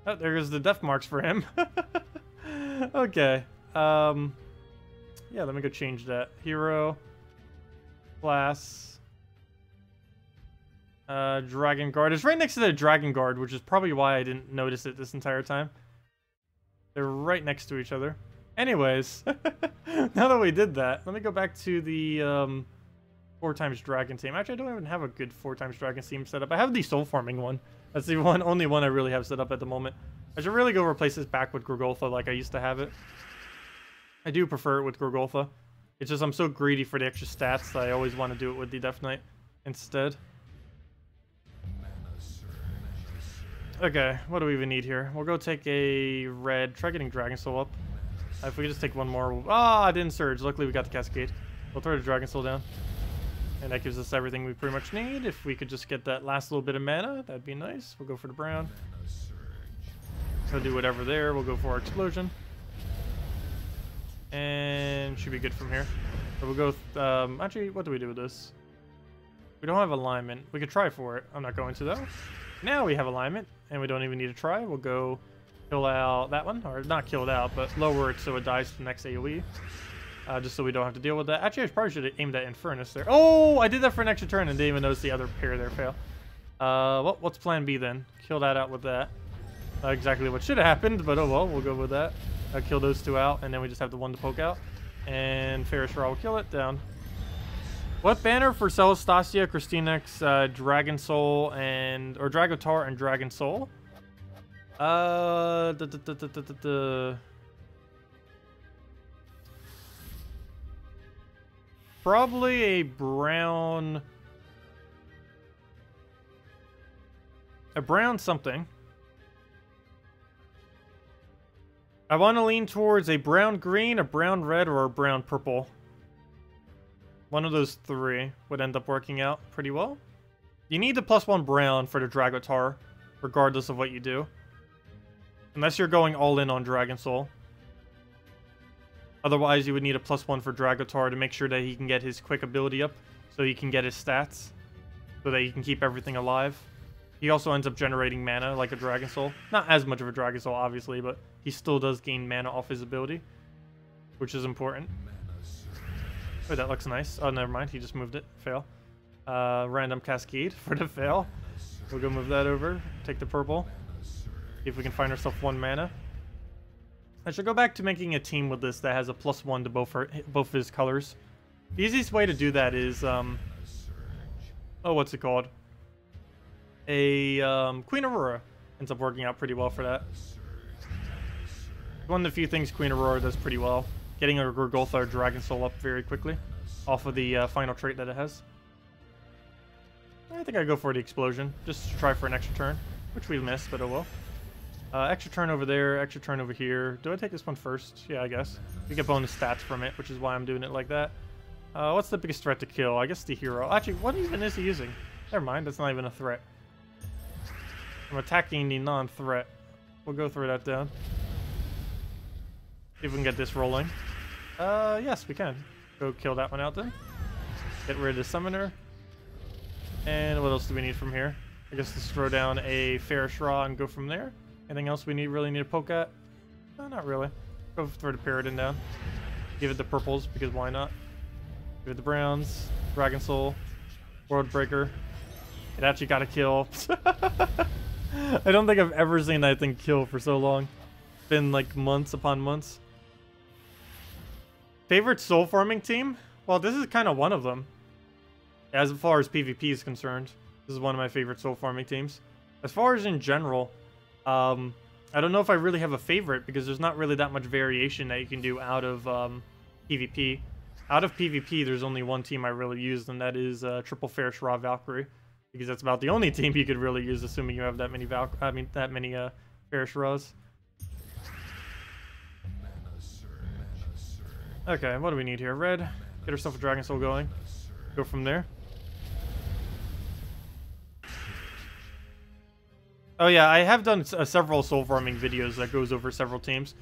Oh, there goes the death marks for him. Okay. Yeah, let me go change that. Hero. Class. Dragon Guard. It's right next to the Dragon Guard, which is probably why I didn't notice it this entire time. They're right next to each other. Anyways, now that we did that, let me go back to the 4x Dragon team. Actually, I don't even have a good 4x Dragon team set up. I have the Soul Farming one. That's the only one I really have set up at the moment. I should really go replace this back with Gorgolfa like I used to have it. I do prefer it with Gorgolfa. It's just I'm so greedy for the extra stats that I always want to do it with the Death Knight instead. Okay, what do we even need here? We'll go take a red. Try getting Dragon Soul up. If we could just take one more. Ah, I didn't surge. Luckily, we got the Cascade. We'll throw the Dragon Soul down. And that gives us everything we pretty much need. If we could just get that last little bit of mana, that'd be nice. We'll go for the brown. So do whatever there. We'll go for our Explosion. And should be good from here. So we'll go... actually, what do we do with this? We don't have alignment. We could try for it. I'm not going to, though. Now we have alignment, and we don't even need to try. We'll go kill out that one. Or not kill it out, but lower it so it dies to the next AoE. Just so we don't have to deal with that. Actually, I probably should have aimed at Infernus there. Oh, I did that for an extra turn and didn't even notice the other pair there fail. Well, what's plan B then? Kill that out with that. Not exactly what should have happened, but oh well, we'll go with that. Kill those two out, and then we just have the one to poke out. And Ferris Raw will kill it down. What banner for Celastasia, Christinex, Dragon Soul, or Dragotar and Dragon Soul? Probably a brown... A brown something. I want to lean towards a brown green, a brown red, or a brown purple. One of those three would end up working out pretty well. You need the +1 brown for the Dragotar, regardless of what you do. Unless you're going all in on Dragon Soul. Otherwise, you would need a +1 for Dragotar to make sure that he can get his quick ability up, so he can get his stats, so that he can keep everything alive. He also ends up generating mana like a Dragon Soul. Not as much of a Dragon Soul, obviously, but he still does gain mana off his ability, which is important. Oh, that looks nice. Oh, never mind. He just moved it. Fail. Random Cascade for the fail. We'll go move that over. Take the purple. See if we can find ourselves 1 mana. I should go back to making a team with this that has a +1 to both of his colors. The easiest way to do that is, oh, what's it called? Queen Aurora ends up working out pretty well for that. One of the few things Queen Aurora does pretty well. Getting a Gorgulthar Dragon Soul up very quickly off of the final trait that it has. I think I go for the Explosion, just to try for an extra turn, which we missed, but oh well. Extra turn over there, extra turn over here. Do I take this one first? Yeah, I guess. You get bonus stats from it, which is why I'm doing it like that. What's the biggest threat to kill? I guess the hero. Actually, what even is he using? Never mind, that's not even a threat. I'm attacking the non-threat. We'll go throw that down. See if we can get this rolling. Yes, we can. Go kill that one out then. Get rid of the summoner. And what else do we need from here? I guess let's throw down a Ferroshra and go from there. Anything else we really need to poke at? No, not really. Go throw the Paradin down. Give it the purples, because why not? Give it the browns. Dragon Soul. World Breaker. It actually got a kill. I don't think I've ever seen that thing kill for so long. It's been like months upon months. Favorite soul farming team? Well, this is kind of one of them. As far as PvP is concerned, this is one of my favorite soul farming teams. As far as in general, I don't know if I really have a favorite because there's not really that much variation that you can do out of PvP. Out of PvP, there's only one team I really use, and that is Triple Ferroshra Valkyrie, because that's about the only team you could really use, assuming you have that many Ferroshras. Okay, what do we need here? Red. Get ourselves a Dragon Soul going. Go from there. Oh yeah, I have done several soul farming videos that goes over several teams.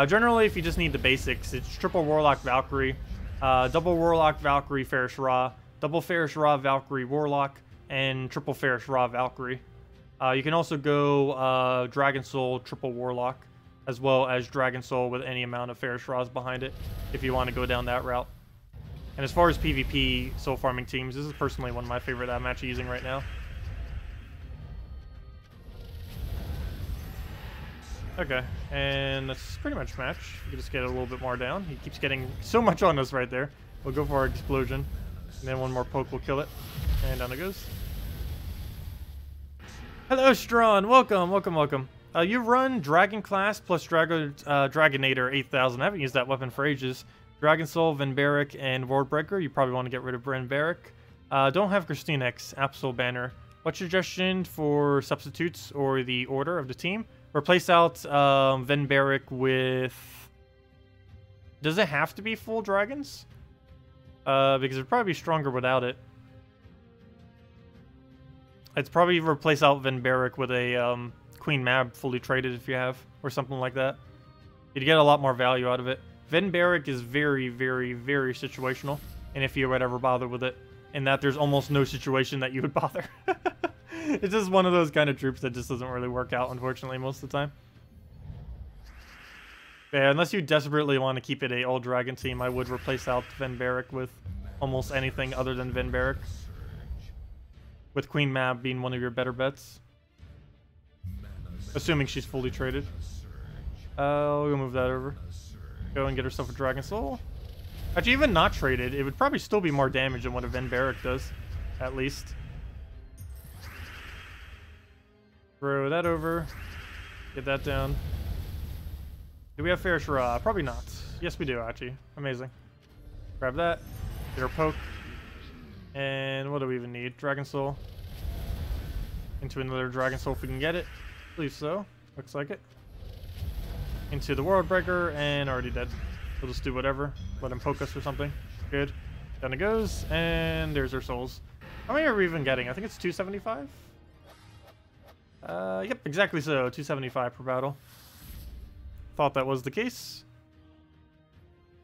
Generally, if you just need the basics, it's Triple Warlock Valkyrie, Double Warlock Valkyrie Ferroshra, Double Ferroshra Valkyrie Warlock, and Triple Ferroshra Valkyrie. You can also go Dragon Soul Triple Warlock, as well as Dragon Soul with any amount of Ferroshras behind it, if you want to go down that route. And as far as PvP soul farming teams, this is personally one of my favorite that I'm actually using right now. Okay, and that's pretty much match. We can just get it a little bit more down. He keeps getting so much on us right there. We'll go for our Explosion. And then one more poke will kill it. And down it goes. Hello, Strawn. Welcome, welcome, welcome. You run Dragon class plus Dragonator 8000. I haven't used that weapon for ages. Dragon Soul, Venberic, and World Breaker. You probably want to get rid of Venberic. Don't have Christinex, Absol Banner. What's your suggestion for substitutes or the order of the team? Replace out Venberic with... Does it have to be full dragons? Because it'd probably be stronger without it. I'd probably replace out Venberic with a Queen Mab fully traded if you have, or something like that. You'd get a lot more value out of it. Venberic is very, very, very situational, and if you would ever bother with it, in that there's almost no situation that you would bother. It's just one of those kind of troops that just doesn't really work out, unfortunately, most of the time. Yeah, unless you desperately want to keep it a all-dragon team, I would replace out Venberic with almost anything other than Venberic. With Queen Mab being one of your better bets. Assuming she's fully traded. We'll move that over. Go and get herself a Dragon Soul. Actually, even not traded, it would probably still be more damage than what a Venberic does. At least. Throw that over. Get that down. Do we have Ferroshra? Probably not. Yes, we do, actually. Amazing. Grab that. Get our poke. And what do we even need? Dragon Soul. Into another Dragon Soul if we can get it. I believe so. Looks like it. Into the World Breaker, and already dead. We'll just do whatever. Let him poke us or something. Good. Down it goes, and there's our souls. How many are we even getting? I think it's 275? Yep, exactly so. 275 per battle. Thought that was the case.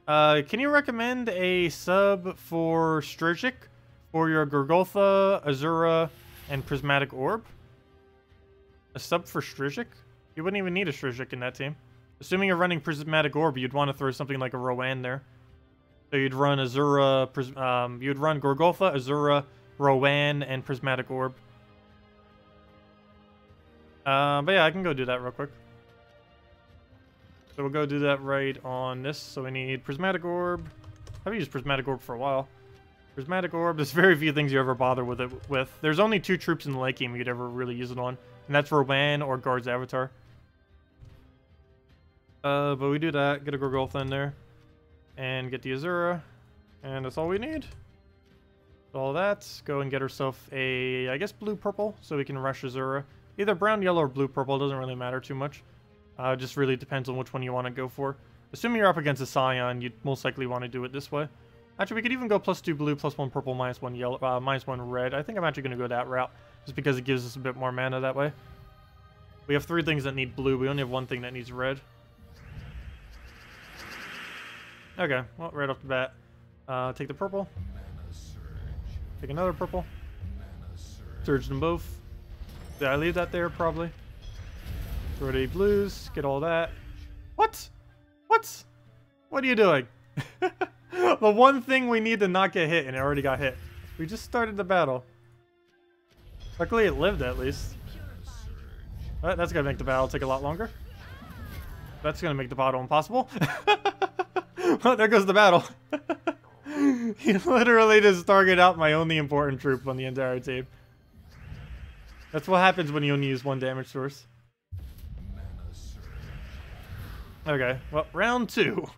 Can you recommend a sub for Ssaszix for your Gorgoltha, Azura, and Prismatic Orb? A sub for Ssaszix? You wouldn't even need a Ssaszix in that team. Assuming you're running Prismatic Orb, you'd want to throw something like a Rowan there. So you'd run Azura, you'd run Gorgoltha, Azura, Rowan, and Prismatic Orb. But yeah, I can go do that real quick. So we'll go do that right on this. So we need Prismatic Orb. I've used Prismatic Orb for a while. Prismatic Orb, there's very few things you ever bother with it with. There's only 2 troops in the late game you'd ever really use it on. And that's Rowan or Guard's Avatar. But we do that, get a Gorgoltha in there. And get the Azura. And that's all we need. All that. Go and get herself a, I guess, blue-purple, so we can rush Azura. Either brown, yellow, or blue-purple, doesn't really matter too much. Just really depends on which one you want to go for. Assuming you're up against a Scion, you'd most likely want to do it this way. Actually, we could even go +2 blue, +1 purple, -1 yellow, -1 red. I think I'm actually going to go that route, just because it gives us a bit more mana that way. We have 3 things that need blue. We only have 1 thing that needs red. Okay, well, right off the bat, take the purple. Take another purple. Surge them both. Did I leave that there? Probably. Throw the blues. Get all that. What? What? What are you doing? The one thing we need to not get hit, and it already got hit. We just started the battle. Luckily, it lived at least. That's gonna make the battle take a lot longer. That's gonna make the battle impossible. Well, there goes the battle. He literally just targeted out my only important troop on the entire team. That's what happens when you only use 1 damage source. Okay, well, round 2.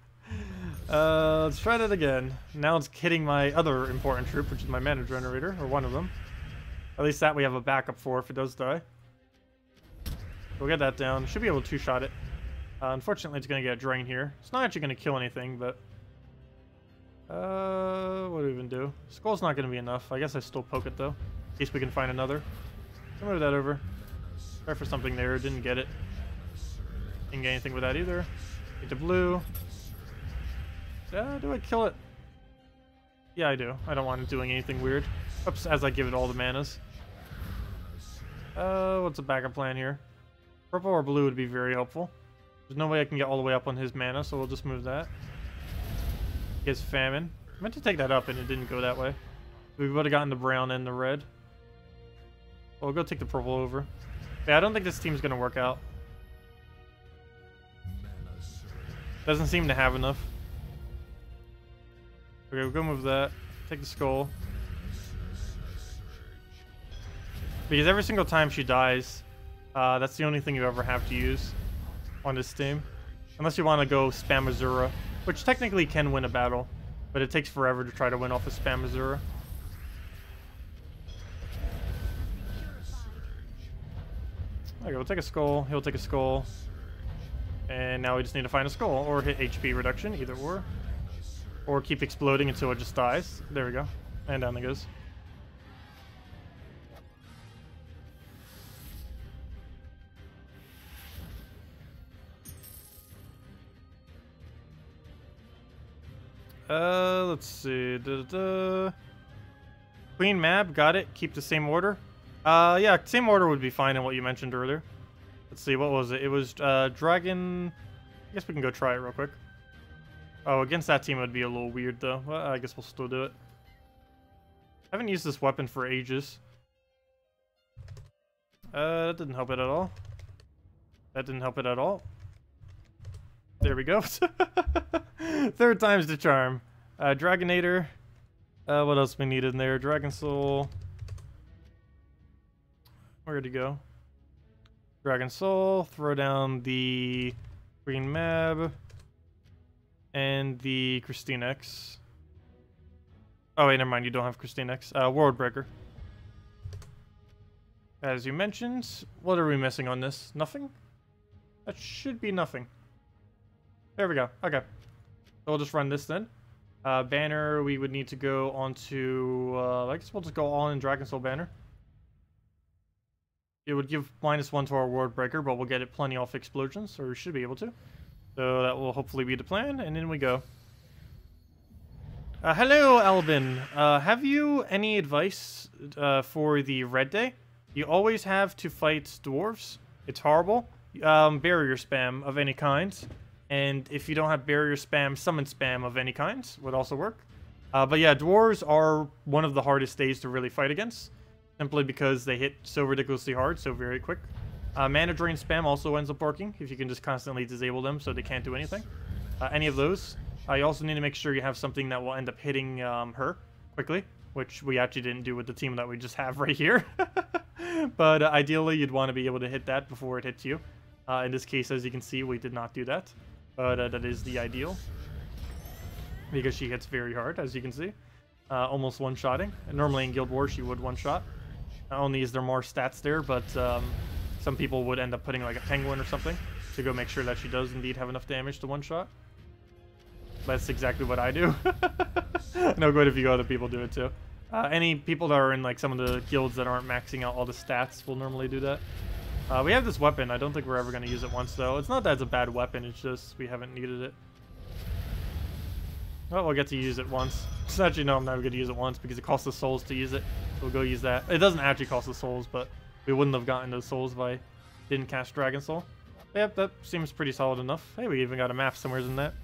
Let's try that again. Now it's hitting my other important troop, which is my mana generator, or one of them. At least that we have a backup for if it does die. We'll get that down. Should be able to 2-shot it. Unfortunately, it's going to get drained here. It's not actually going to kill anything, but... what do we even do? Skull's not going to be enough. I guess I still poke it, though. In case we can find another. I'll move that over. Try for something there. Didn't get it. Didn't get anything with that either. Get the blue. Do I kill it? Yeah, I do. I don't want it doing anything weird. Oops, as I give it all the manas. What's the backup plan here? Purple or blue would be very helpful. There's no way I can get all the way up on his mana, so we'll just move that. His famine. I meant to take that up and it didn't go that way. We would have gotten the brown and the red. Well, we'll go take the purple over. Yeah, I don't think this team's going to work out. Doesn't seem to have enough. Okay, we'll go move that. Take the skull. Because every single time she dies, that's the only thing you ever have to use on this team. Unless you want to go spam Azura, which technically can win a battle, but it takes forever to try to win off of spam Azura. Okay, we'll take a skull, he'll take a skull. And now we just need to find a skull, or hit HP reduction, either or. Or keep exploding until it just dies. There we go. And down it goes. Let's see. Queen Mab, got it. Keep the same order. Yeah, same order would be fine in what you mentioned earlier. Let's see, what was it? It was Dragon. I guess we can go try it real quick. Oh, against that team it would be a little weird though. Well, I guess we'll still do it. I haven't used this weapon for ages. That didn't help it at all. That didn't help it at all. There we go. Third time's the charm. Dragonator. What else we need in there? Dragon Soul. Where'd he go? Dragon Soul. Throw down the Green Mab. And the Christine X. Oh wait, never mind. You don't have Christine X. World Breaker. As you mentioned, what are we missing on this? Nothing? That should be nothing. There we go. Okay. So we'll just run this then. Banner, we would need to go onto... I guess we'll just go all in Dragon Soul Banner. It would give -1 to our World Breaker, but we'll get it plenty off Explosions, or we should be able to. So that will hopefully be the plan, and in we go. Hello, Albin. Have you any advice for the Red Day? You always have to fight dwarves. It's horrible. Barrier spam of any kind. And if you don't have barrier spam, summon spam of any kind would also work. But yeah, dwarves are one of the hardest days to really fight against. Simply because they hit so ridiculously hard, so very quick. Mana drain spam also ends up working, if you can just constantly disable them so they can't do anything. Any of those. You also need to make sure you have something that will end up hitting her quickly, which we actually didn't do with the team that we just have right here. But ideally, you'd want to be able to hit that before it hits you. In this case, as you can see, we did not do that. But that is the ideal. Because she hits very hard, as you can see. Almost one-shotting. Normally in Guild Wars, she would one-shot. Not only is there more stats there, but some people would end up putting like a penguin or something to go make sure that she does indeed have enough damage to one-shot. That's exactly what I do. No good if you go other people do it too. Any people that are in like some of the guilds that aren't maxing out all the stats will normally do that. We have this weapon. I don't think we're ever going to use it once though. It's not that it's a bad weapon, it's just we haven't needed it. Well, we'll get to use it once. Actually, no, I'm never going to use it once because it costs us souls to use it. So we'll go use that. It doesn't actually cost us souls, but we wouldn't have gotten those souls if I didn't cast Dragon Soul. But yep, that seems pretty solid enough. Hey, we even got a map somewhere in that.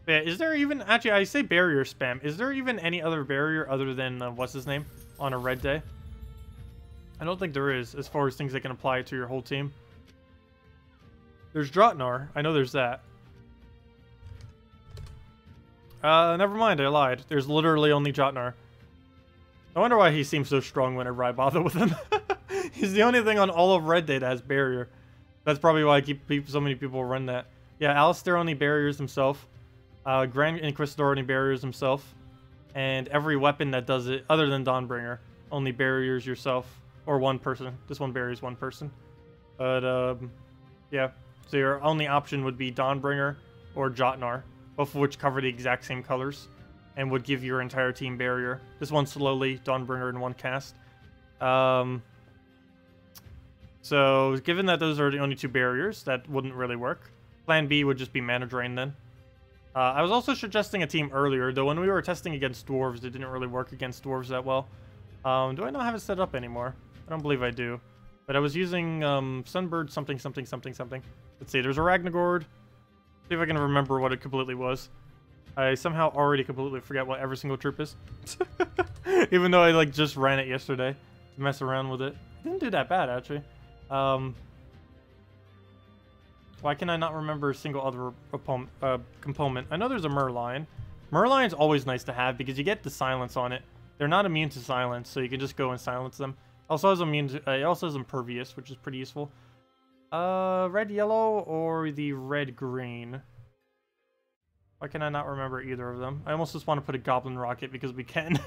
Yeah, is there even... Actually, I say barrier spam. Is there even any other barrier other than, what's his name, on a red day? I don't think there is, as far as things that can apply to your whole team. There's Drotnar. I know there's that. Never mind, I lied. There's literally only Jotnar. I wonder why he seems so strong whenever I bother with him. He's the only thing on all of Red Day that has barrier. That's probably why I keep so many people run that. Yeah, Alistair only barriers himself. Grand Inquisitor only barriers himself. And every weapon that does it, other than Dawnbringer, only barriers yourself. Or one person. This one barriers one person. But, yeah. So your only option would be Dawnbringer or Jotnar. Both of which cover the exact same colors and would give your entire team barrier. This one slowly, Dawnbringer in one cast. So given that those are the only two barriers, that wouldn't really work. Plan B would just be mana drain then. I was also suggesting a team earlier, though when we were testing against dwarves, it didn't really work against dwarves that well. Do I not have it set up anymore? I don't believe I do. But I was using Sunbird something. Let's see, there's a Ragnagord. See if I can remember what it completely was. I somehow already completely forget what every single troop is. Even though I like just ran it yesterday to mess around with it. It didn't do that bad actually. Why can I not remember a single other component? I know there's a Merlion. Merlion's always nice to have because you get the silence on it. They're not immune to silence, so you can just go and silence them. Also has it also has impervious, which is pretty useful. Red yellow or the red green? Why can I not remember either of them? I almost just want to put a goblin rocket because we can.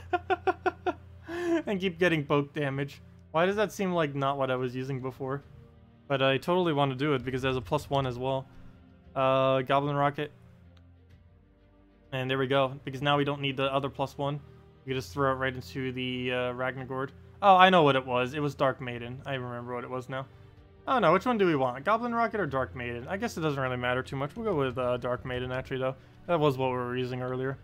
And keep getting poke damage. Why does that seem like not what I was using before? But I totally want to do it because there's a +1 as well. Goblin rocket. And there we go. Because now we don't need the other +1. We can just throw it right into the Ragnagord. Oh, I know what it was. It was Dark Maiden. I remember what it was now. Oh no, which one do we want? Goblin Rocket or Dark Maiden? I guess it doesn't really matter too much. We'll go with Dark Maiden actually though. That was what we were using earlier.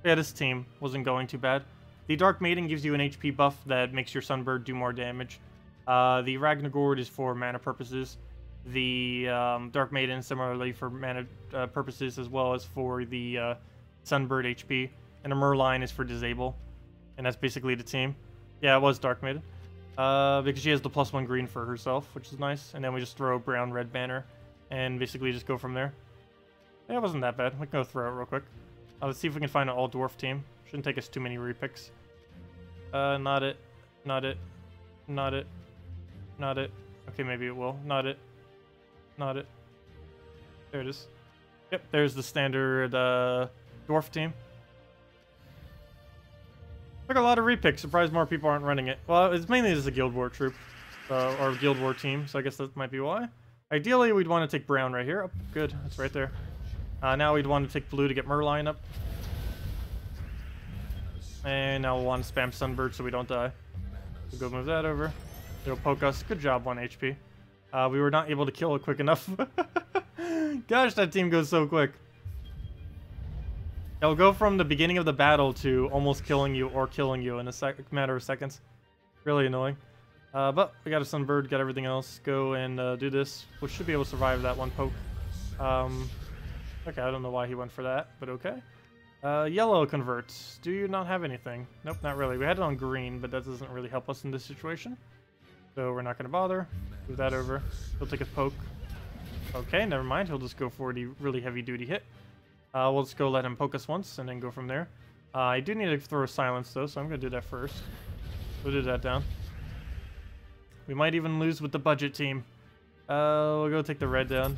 Yeah, this team wasn't going too bad. The Dark Maiden gives you an HP buff that makes your Sunbird do more damage. The Ragnagord is for mana purposes. The Dark Maiden similarly for mana purposes as well as for the Sunbird HP. And the Merlion is for disable. And that's basically the team. Yeah, it was Dark Maiden. Because she has the +1 green for herself, which is nice. And then we just throw brown, red banner. And basically just go from there. Yeah, it wasn't that bad. We can go throw it real quick. Let's see if we can find an all-dwarf team. Shouldn't take us too many repicks. Not it. Not it. Not it. Not it. Okay, maybe it will. Not it. Not it. There it is. Yep, there's the standard dwarf team. Took a lot of repicks. Surprised more people aren't running it. Well, it's mainly just a Guild War troop. Or Guild War team, so I guess that might be why. Ideally, we'd want to take brown right here. Oh, good. That's right there. Now we'd want to take blue to get Merlion up. And now we'll want to spam Sunbird so we don't die. So go move that over. It'll poke us. Good job, 1 HP. We were not able to kill it quick enough. Gosh, that team goes so quick. It'll go from the beginning of the battle to almost killing you or killing you in a matter of seconds. Really annoying. But we got a Sunbird, got everything else. Go and do this. We should be able to survive that one poke. Okay, I don't know why he went for that, but okay. Yellow converts. Do you not have anything? Nope, not really. We had it on green, but that doesn't really help us in this situation. So we're not going to bother. Move that over. He'll take his poke. Okay, never mind. He'll just go for the really heavy-duty hit. We'll just go let him poke us once and then go from there. I do need to throw a silence, though, so I'm going to do that first. We'll do that down. We might even lose with the budget team. We'll go take the red down.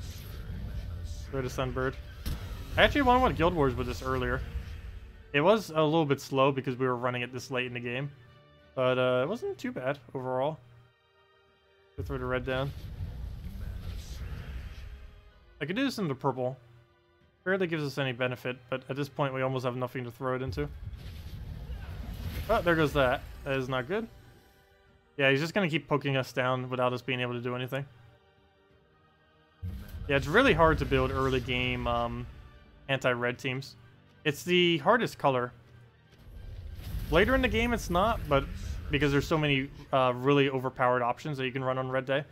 Go to Sunbird. I actually won Guild Wars with this earlier. It was a little bit slow because we were running it this late in the game. But it wasn't too bad overall. Go throw the red down. I could do this into purple. Barely gives us any benefit, but at this point we almost have nothing to throw it into. Oh, there goes that. That is not good. Yeah, he's just going to keep poking us down without us being able to do anything. Yeah, it's really hard to build early game anti-red teams. It's the hardest color. Later in the game it's not, but because there's so many really overpowered options that you can run on Red Day.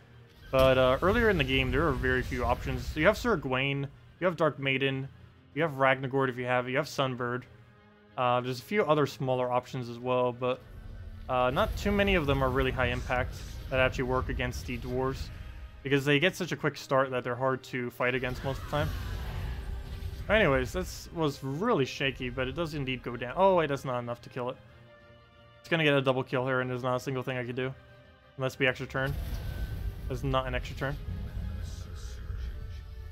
But earlier in the game there are very few options. So you have Sir Gawain, you have Dark Maiden, you have Ragnagord if you have it, you have Sunbird. There's a few other smaller options as well, but not too many of them are really high impact that actually work against the dwarves. Because they get such a quick start that they're hard to fight against most of the time. Anyways, this was really shaky, but it does indeed go down. Oh, wait, that's not enough to kill it. It's going to get a double kill here, and there's not a single thing I could do. Unless we extra turn. That's not an extra turn.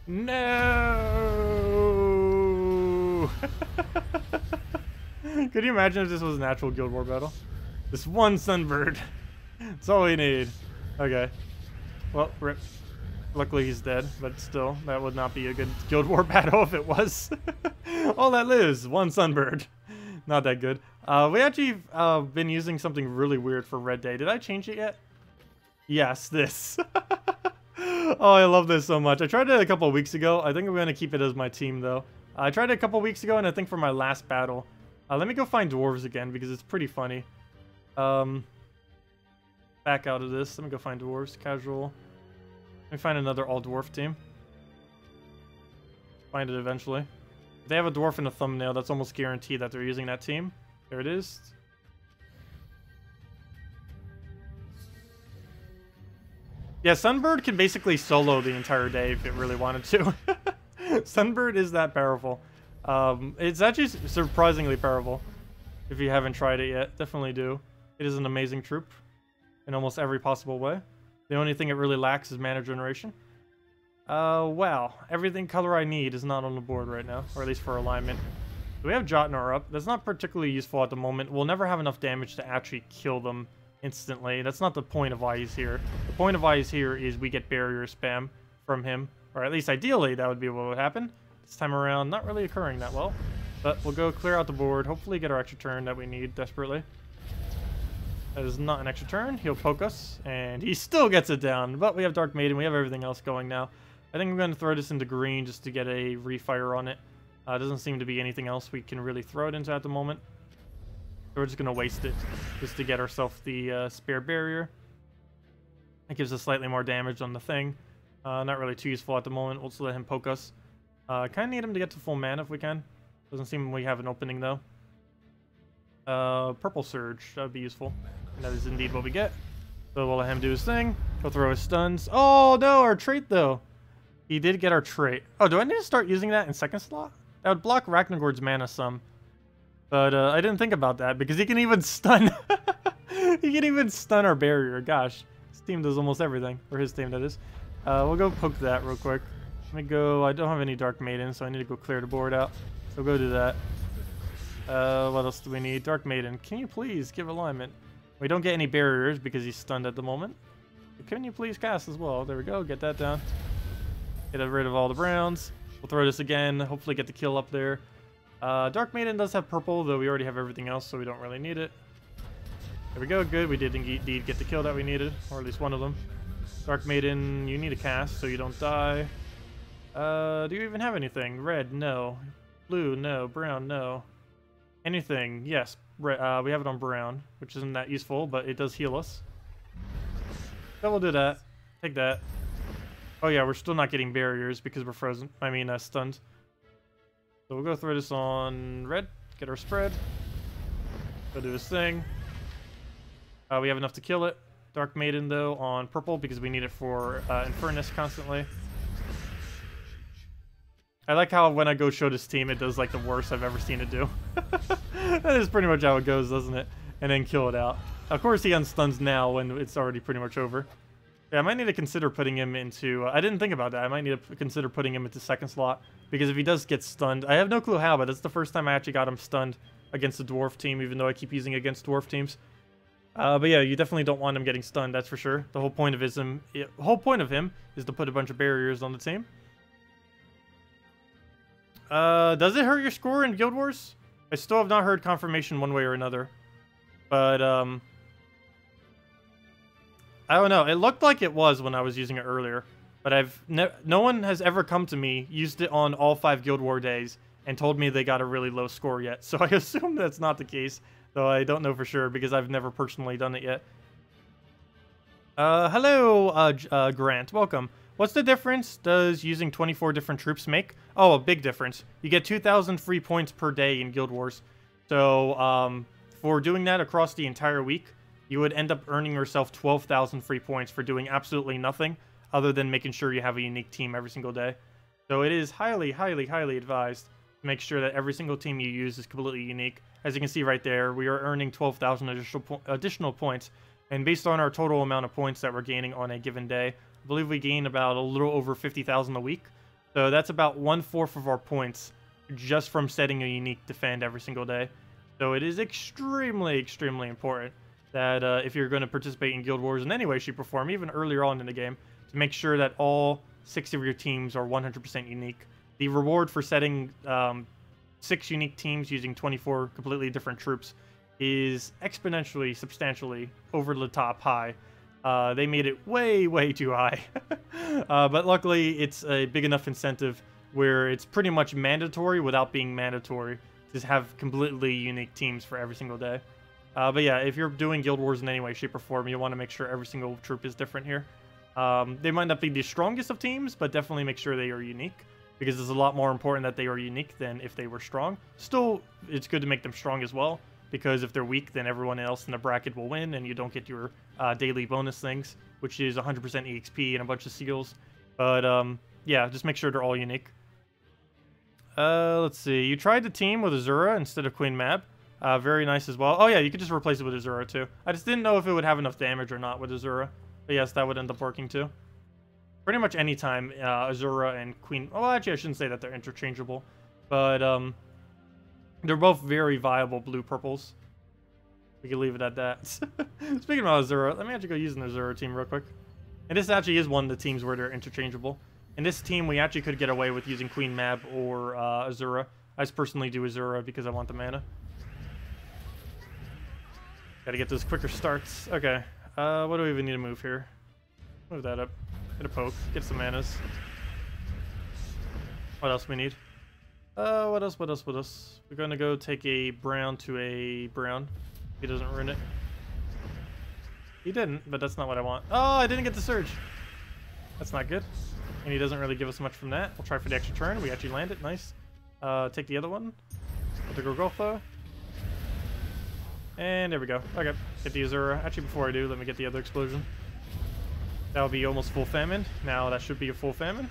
No! Could you imagine if this was an actual Guild War battle? This one Sunbird. That's all we need. Okay. Well, rip. Luckily he's dead, but still, that would not be a good Guild War battle if it was. All that lives, one Sunbird. Not that good. We actually been using something really weird for Red Day. Did I change it yet? Yes, this. Oh, I love this so much. I tried it a couple of weeks ago. I think I'm going to keep it as my team, though. I tried it a couple of weeks ago, and I think for my last battle. Let me go find dwarves again, because it's pretty funny. Back out of this. Let me go find dwarves. Casual. Let me find another all-dwarf team. Find it eventually. If they have a dwarf in the thumbnail, that's almost guaranteed that they're using that team. There it is. Yeah, Sunbird can basically solo the entire day if it really wanted to. Sunbird is that powerful. It's actually surprisingly powerful. If you haven't tried it yet, definitely do. It is an amazing troop in almost every possible way. The only thing it really lacks is mana generation. Wow. Everything color I need is not on the board right now, or at least for alignment. So we have Jotnar up. That's not particularly useful at the moment. We'll never have enough damage to actually kill them instantly. That's not the point of why he's here. The point of why he's here is we get barrier spam from him, or at least ideally that would be what would happen. This time around, not really occurring that well. But we'll go clear out the board, hopefully get our extra turn that we need desperately. That is not an extra turn. He'll poke us, and he still gets it down. But we have Dark Maiden. We have everything else going now. I think I'm going to throw this into green just to get a refire on it. Doesn't seem to be anything else we can really throw it into at the moment. So we're just going to waste it just to get ourselves the spare barrier. It gives us slightly more damage on the thing. Not really too useful at the moment. We'll just let him poke us. Kind of need him to get to full mana if we can. Doesn't seem we have an opening though. Purple Surge. That would be useful. And that is indeed what we get. So we'll let him do his thing. He'll throw his stuns. Oh no, our trait though. He did get our trait. Oh, do I need to start using that in second slot? That would block Ragnagord's mana some. But I didn't think about that because he can even stun. He can even stun our barrier. Gosh. This team does almost everything. Or his team, that is. We'll go poke that real quick. Let me go. I don't have any Dark Maiden, so I need to go clear the board out. So go do that. What else do we need? Dark Maiden. Can you please give alignment? We don't get any barriers because he's stunned at the moment. But can you please cast as well? There we go. Get that down. Get rid of all the browns. We'll throw this again, hopefully get the kill up there. Dark Maiden does have purple, though we already have everything else, so we don't really need it. There we go, good. We did indeed get the kill that we needed, or at least one of them. Dark Maiden, you need a cast so you don't die. Do you even have anything? Red, no. Blue, no. Brown, no. Anything, yes. We have it on brown, which isn't that useful, but it does heal us. So we'll do that. Take that. Oh yeah, we're still not getting barriers because we're frozen. I mean, stunned. So we'll go throw this on red, get our spread. Go do this thing. We have enough to kill it. Dark Maiden, though, on purple because we need it for Infernus constantly. I like how when I go show this team, it does like the worst I've ever seen it do. That is pretty much how it goes, doesn't it? And then kill it out. Of course, he unstuns now when it's already pretty much over. Yeah, I might need to consider putting him into... I didn't think about that. I might need to consider putting him into second slot. Because if he does get stunned... I have no clue how, but it's the first time I actually got him stunned against a dwarf team, even though I keep using it against dwarf teams. But yeah, you definitely don't want him getting stunned, that's for sure. The whole point of him is to put a bunch of barriers on the team. Does it hurt your score in Guild Wars? I still have not heard confirmation one way or another. But, I don't know. It looked like it was when I was using it earlier. But no one has ever come to me, used it on all 5 Guild War days, and told me they got a really low score yet. So I assume that's not the case. Though I don't know for sure because I've never personally done it yet. Hello, Grant. Welcome. What's the difference does using 24 different troops make? Oh, a big difference. You get 2,000 free points per day in Guild Wars. So, for doing that across the entire week, you would end up earning yourself 12,000 free points for doing absolutely nothing other than making sure you have a unique team every single day. So it is highly, highly, highly advised to make sure that every single team you use is completely unique. As you can see right there, we are earning 12,000 additional points. And based on our total amount of points that we're gaining on a given day, I believe we gain about a little over 50,000 a week. So that's about 1/4 of our points just from setting a unique defend every single day. So it is extremely, extremely important that if you're going to participate in Guild Wars in any way, shape, or form, even earlier on in the game, to make sure that all 6 of your teams are 100% unique. The reward for setting 6 unique teams using 24 completely different troops is exponentially, substantially over the top high. They made it way, way too high. But luckily, it's a big enough incentive where it's pretty much mandatory without being mandatory to have completely unique teams for every single day. But yeah, if you're doing Guild Wars in any way, shape, or form, you want to make sure every single troop is different here. They might not be the strongest of teams, but definitely make sure they are unique, because it's a lot more important that they are unique than if they were strong. Still, it's good to make them strong as well, because if they're weak, then everyone else in the bracket will win, and you don't get your daily bonus things, which is 100% EXP and a bunch of seals. But yeah, just make sure they're all unique. Let's see. You tried the team with Azura instead of Queen Mab. Very nice as well. Oh yeah, you could just replace it with Azura too. I just didn't know if it would have enough damage or not with Azura. But yes, that would end up working too. Pretty much any time Azura and Queen... Well, actually, I shouldn't say that they're interchangeable. But they're both very viable blue-purples. We can leave it at that. Speaking about Azura, let me actually go use an Azura team real quick. And this actually is one of the teams where they're interchangeable. In this team, we actually could get away with using Queen Mab or Azura. I just personally do Azura because I want the mana. Gotta get those quicker starts. Okay. What do we even need to move here? Move that up. Get a poke. Get some manas. What else we need? What else? We're gonna go take a brown to a brown. He doesn't ruin it. He didn't, but that's not what I want. Oh, I didn't get the surge. That's not good. And he doesn't really give us much from that. We'll try for the extra turn. We actually land it. Nice. Take the other one. The Gorgotha. And there we go. Okay. Get the Azura. Actually, before I do, let me get the other explosion. That'll be almost full famine. Now that should be a full famine.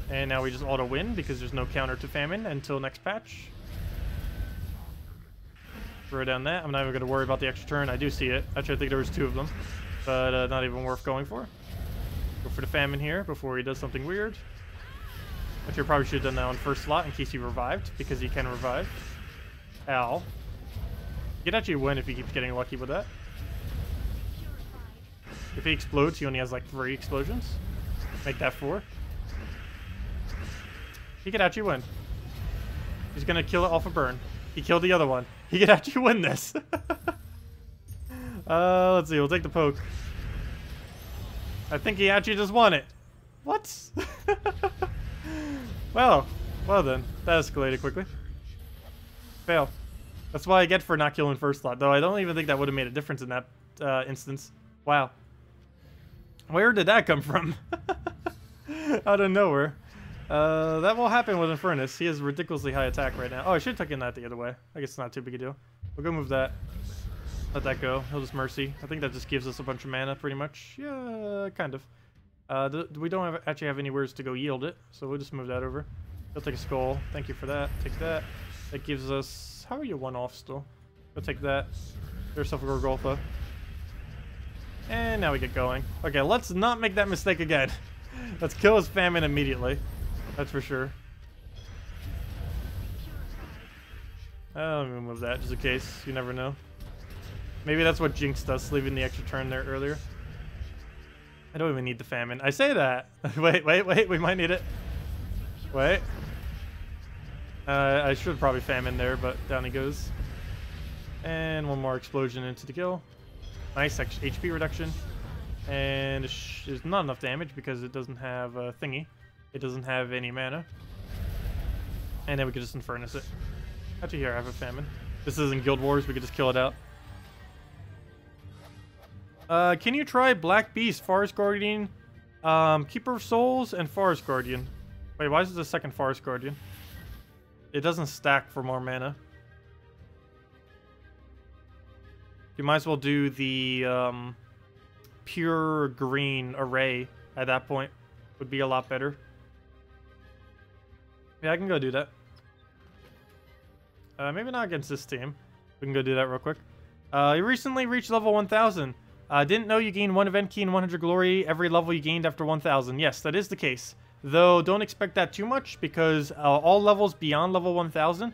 And now we just auto win because there's no counter to famine until next patch. Throw down that. I'm not even going to worry about the extra turn. I do see it. Actually, I think there was 2 of them. But not even worth going for. Go for the famine here before he does something weird. Actually, I probably should have done that on first slot in case he revived, because he can revive. Ow. He could actually win if he keeps getting lucky with that. If he explodes, he only has like 3 explosions. Make that 4. He could actually win. He's gonna kill it off a burn. He killed the other one. He could actually win this. Let's see. We'll take the poke. I think he actually just won it. What? Well then. That escalated quickly. Fail. That's what I get for not killing first slot. Though I don't even think that would have made a difference in that instance. Wow. Where did that come from? Out of nowhere. That will happen with Infernus. He has ridiculously high attack right now. Oh, I should have taken that the other way. I guess it's not too big a deal. We'll go move that. Let that go. He'll just Mercy. I think that just gives us a bunch of mana, pretty much. Yeah, kind of. We don't actually have anywhere to go yield it, so we'll just move that over. He'll take a Skull. Thank you for that. Take that. That gives us... How are you one off still? We'll take that. There's yourself a Gorgolfa. And now we get going. Okay, let's not make that mistake again. Let's kill his Famine immediately. That's for sure. Let me move that just in case. You never know. Maybe that's what jinxed us, leaving the extra turn there earlier. I don't even need the Famine. I say that. Wait. We might need it. Wait. I should probably Famine there, but down he goes. And one more explosion into the kill. Nice HP reduction. And it's not enough damage because it doesn't have a thingy. It doesn't have any mana. And then we could just Infernus it. Actually, here, I have a Famine. This isn't Guild Wars. We could just kill it out. Can you try Black Beast, Forest Guardian, Keeper of Souls, and Forest Guardian? Wait, why is it the second Forest Guardian? It doesn't stack for more mana. You might as well do the pure green array at that point. Would be a lot better. Yeah, I can go do that. Maybe not against this team. We can go do that real quick. You recently reached level 1000. Didn't know you gained 1 event key and 100 glory every level you gained after 1000. Yes, that is the case. Though, don't expect that too much because all levels beyond level 1000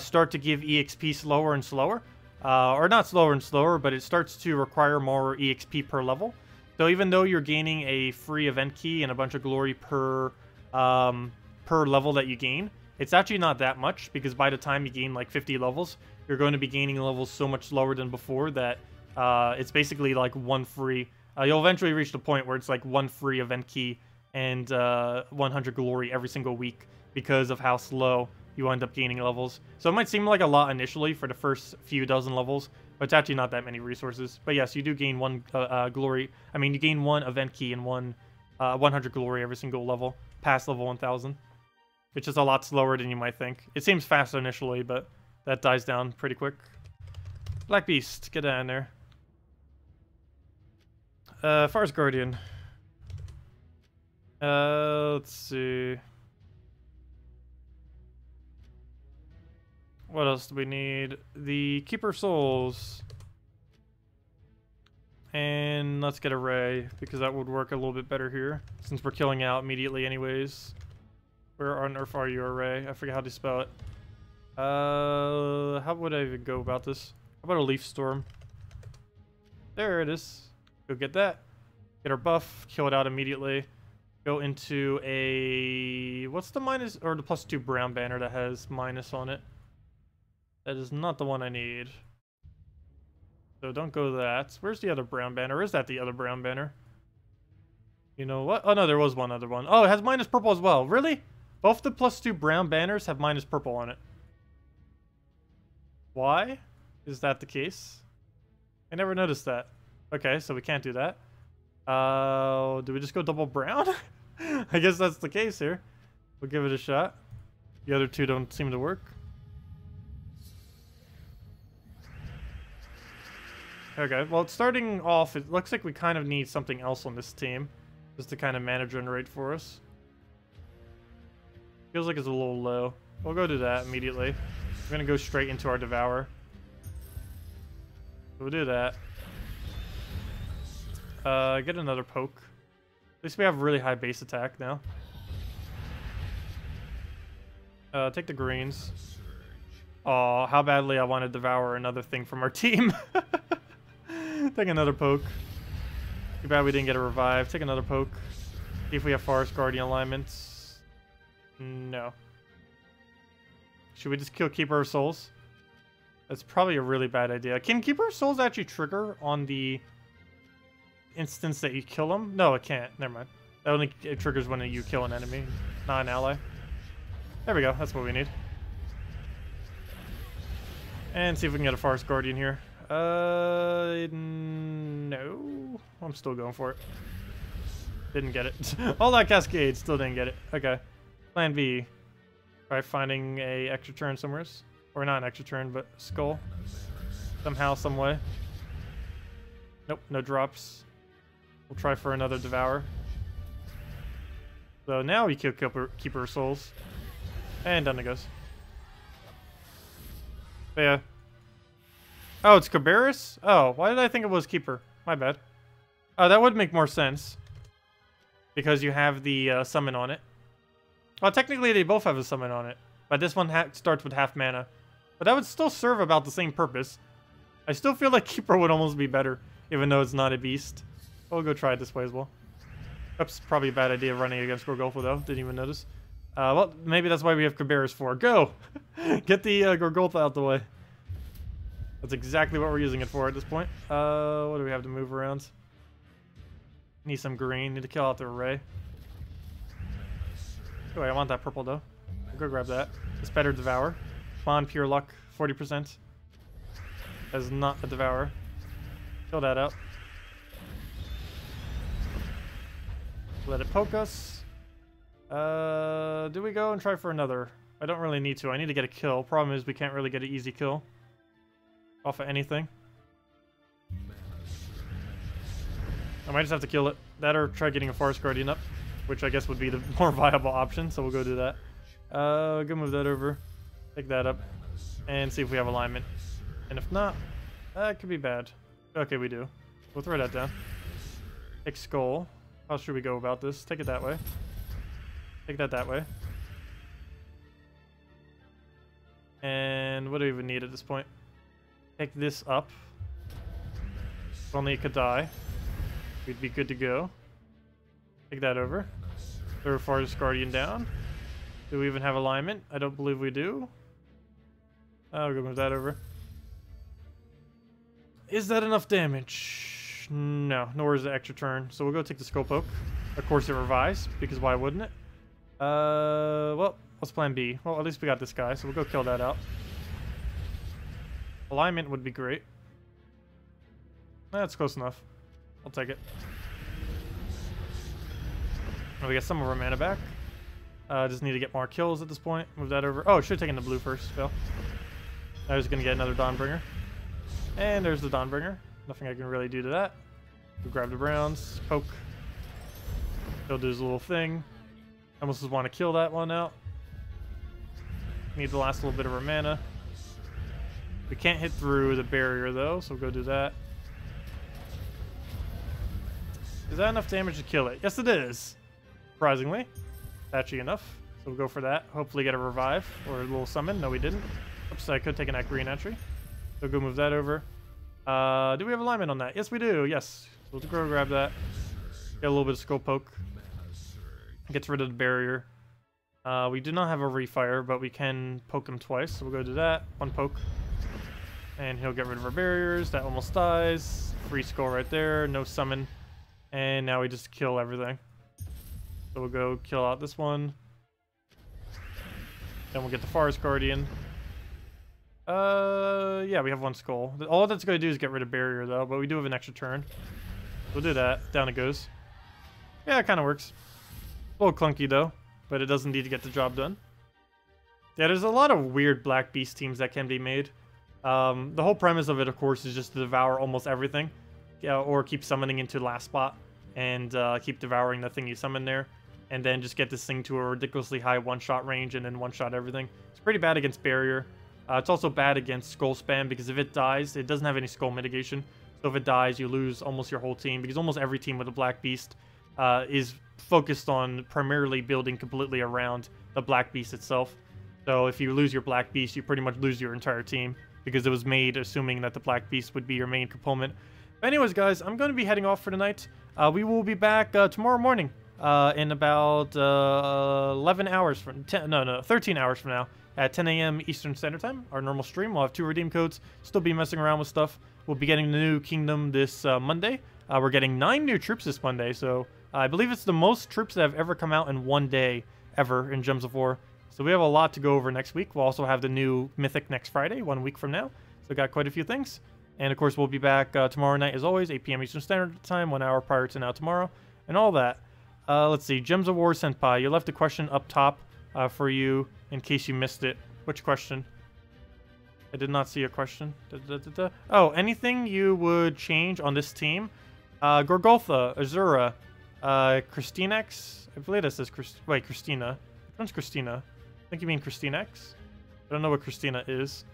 start to give EXP slower and slower. Or not slower and slower, but it starts to require more EXP per level. So even though you're gaining a free event key and a bunch of glory per level that you gain, it's actually not that much because by the time you gain like 50 levels, you're going to be gaining levels so much slower than before that it's basically like one free. You'll eventually reach the point where it's like one free event key and 100 glory every single week because of how slow you end up gaining levels. So it might seem like a lot initially for the first few dozen levels, but it's actually not that many resources. But yes, you do gain one glory. I mean, you gain one event key and 100 glory every single level past level 1000, which is a lot slower than you might think. It seems fast initially, but that dies down pretty quick. Black Beast, get down there. Forest Guardian. Let's see. What else do we need? The Keeper of Souls. And let's get a Ray, because that would work a little bit better here, since we're killing out immediately anyways. Where on earth are you, Array? I forget how to spell it. How would I even go about this? How about a Leaf Storm? There it is. Go get that. Get our buff. Kill it out immediately. Go into a... What's the minus... Or the +2 brown banner that has minus on it? That is not the one I need. So don't go to that. Where's the other brown banner? Or is that the other brown banner? You know what? Oh no, there was one other one. Oh, it has minus purple as well. Really? Both the +2 brown banners have minus purple on it. Why is that the case? I never noticed that. Okay, so we can't do that. Do we just go double brown? I guess that's the case here. We'll give it a shot. The other two don't seem to work. Okay, well, starting off, it looks like we kind of need something else on this team just to kind of mana generate for us. Feels like it's a little low. We'll go do that immediately. We're going to go straight into our Devour. We'll do that. Get another poke. At least we have really high base attack now. Take the greens. Oh, how badly I wanted to Devour another thing from our team. Take another poke. Too bad we didn't get a revive. Take another poke. See if we have Forest Guardian alignments. No. Should we just kill Keeper of Souls? That's probably a really bad idea. Can Keeper of Souls actually trigger on the instance that you kill him? No, it can't. Never mind. It triggers when you kill an enemy, not an ally. There we go. That's what we need. And see if we can get a Forest Guardian here. No. I'm still going for it. Didn't get it. All that Cascade, still didn't get it. Okay. Plan B. Try finding a extra turn somewhere. Or not an extra turn, but skull. Somehow, some way. Nope, no drops. We'll try for another Devour. So now we kill Keeper of Souls. And down it goes. But yeah. Oh, it's Cabarrus? Oh, why did I think it was Keeper? My bad. Oh, that would make more sense. Because you have the summon on it. Well, technically they both have a summon on it. But this one starts with half mana. But that would still serve about the same purpose. I still feel like Keeper would almost be better. Even though it's not a beast. We'll go try it this way as well. Oops, probably a bad idea running against Gorgolfa though. Didn't even notice. Well, maybe that's why we have Cabarrus for. Go! Get the Gorgolfa out the way. That's exactly what we're using it for at this point. What do we have to move around? Need some green. Need to kill out the array. Oh, wait, I want that purple though. I'll go grab that. It's better Devour. Come on, pure luck. 40%. That is not a Devour. Kill that out. Let it poke us. Do we go and try for another? I don't really need to. I need to get a kill. Problem is we can't really get an easy kill off of anything. I might just have to kill it. That or try getting a Forest Guardian up, which I guess would be the more viable option, so we'll go do that. Go move that over. Take that up. And see if we have alignment. And if not, that could be bad. Okay, we do. We'll throw that down. Take Skull. How should we go about this? Take it that way. Take that way. And what do we even need at this point? Take this up. If only it could die. We'd be good to go. Take that over. Throw Forest Guardian down. Do we even have alignment? I don't believe we do. I'll go move that over. Is that enough damage? No, nor is the extra turn. So we'll go take the Skull Poke. Of course it revives, because why wouldn't it? Well, what's plan B? Well, at least we got this guy, so we'll go kill that out. Alignment would be great. That's close enough. I'll take it. Well, we get some of our mana back. Just need to get more kills at this point. Move that over. Oh, should have taken the blue first, Phil. I was going to get another Dawnbringer. And there's the Dawnbringer. Nothing I can really do to that. We'll grab the browns. Poke. He'll do his little thing. Almost just want to kill that one out. Need the last little bit of our mana. We can't hit through the barrier though, so we'll go do that. Is that enough damage to kill it? Yes, it is. Surprisingly. Patchy enough. So we'll go for that. Hopefully get a revive or a little summon. No, we didn't. Oops, I could take an green entry. So go move that over. Do we have alignment on that? Yes, we do. Yes. So we'll go grab that. Get a little bit of Skull Poke. Gets rid of the barrier. We do not have a refire, but we can poke him twice. So we'll go do that. One poke. And he'll get rid of our barriers. That almost dies. Free skull right there. No summon. And now we just kill everything. So we'll go kill out this one. Then we'll get the Forest Guardian. Yeah, we have one skull. All that's going to do is get rid of barrier, though, but we do have an extra turn. We'll do that. Down it goes. Yeah, it kind of works. A little clunky, though, but it does indeed get the job done. Yeah, there's a lot of weird Black Beast teams that can be made. The whole premise of it, of course, is just to devour almost everything. Or keep summoning into the last spot and keep devouring the thing you summon there. And then just get this thing to a ridiculously high one-shot range and then one-shot everything. It's pretty bad against barrier. It's also bad against skull spam because if it dies, it doesn't have any skull mitigation. So if it dies, you lose almost your whole team because almost every team with a Black Beast is focused on primarily building completely around the Black Beast itself. So if you lose your Black Beast, you pretty much lose your entire team because it was made assuming that the Black Beast would be your main component. But anyways, guys, I'm going to be heading off for tonight. We will be back tomorrow morning in about 11 hours from 13 hours from now at 10 a.m. Eastern Standard Time. Our normal stream. We'll have 2 redeem codes. Still be messing around with stuff. We'll be getting the new kingdom this Monday. We're getting 9 new troops this Monday, so I believe it's the most troops that have ever come out in one day ever in Gems of War. So we have a lot to go over next week. We'll also have the new Mythic next Friday, 1 week from now. So we got quite a few things. And of course, we'll be back tomorrow night as always, 8 p.m. Eastern Standard Time, 1 hour prior to now tomorrow, and all that. Let's see, Gems of War Senpai. You left a question up top for you in case you missed it. Which question? I did not see a question. Oh, anything you would change on this team? Gorgoltha, Azura, Christinex. I believe that says Christina. Which one's Christina? I think you mean Christinex. I don't know what Christina is.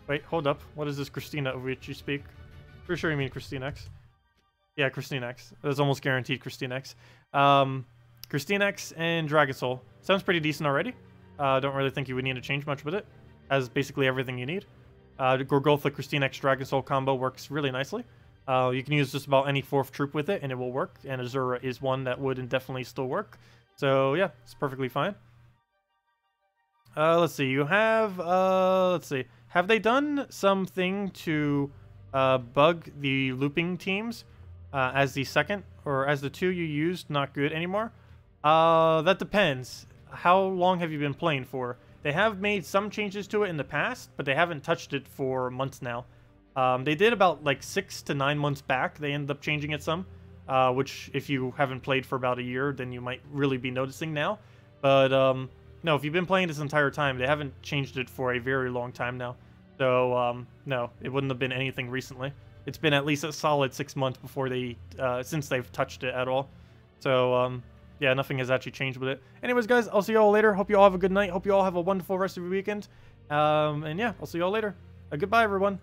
Wait, hold up. What is this Christina of which you speak? Pretty sure you mean Christinex. Yeah, Christinex. That's almost guaranteed Christinex. Christinex and Dragon Soul. Sounds pretty decent already. Don't really think you would need to change much with it. Has basically everything you need. Gorgoltha, Christinex, Dragon Soul combo works really nicely. You can use just about any 4th troop with it and it will work. And Azura is one that would definitely still work. So yeah, it's perfectly fine. Let's see. You have, let's see. Have they done something to bug the looping teams as the second or as the 2 you used not good anymore? That depends. How long have you been playing for? They have made some changes to it in the past, but they haven't touched it for months now. They did about like 6 to 9 months back. They ended up changing it some, which if you haven't played for about a year, then you might really be noticing now. But no, if you've been playing this entire time, they haven't changed it for a very long time now. So no, it wouldn't have been anything recently. It's been at least a solid 6 months before they, since they've touched it at all. So yeah, nothing has actually changed with it. Anyways, guys, I'll see you all later. Hope you all have a good night. Hope you all have a wonderful rest of your weekend. And yeah, I'll see you all later. Goodbye, everyone.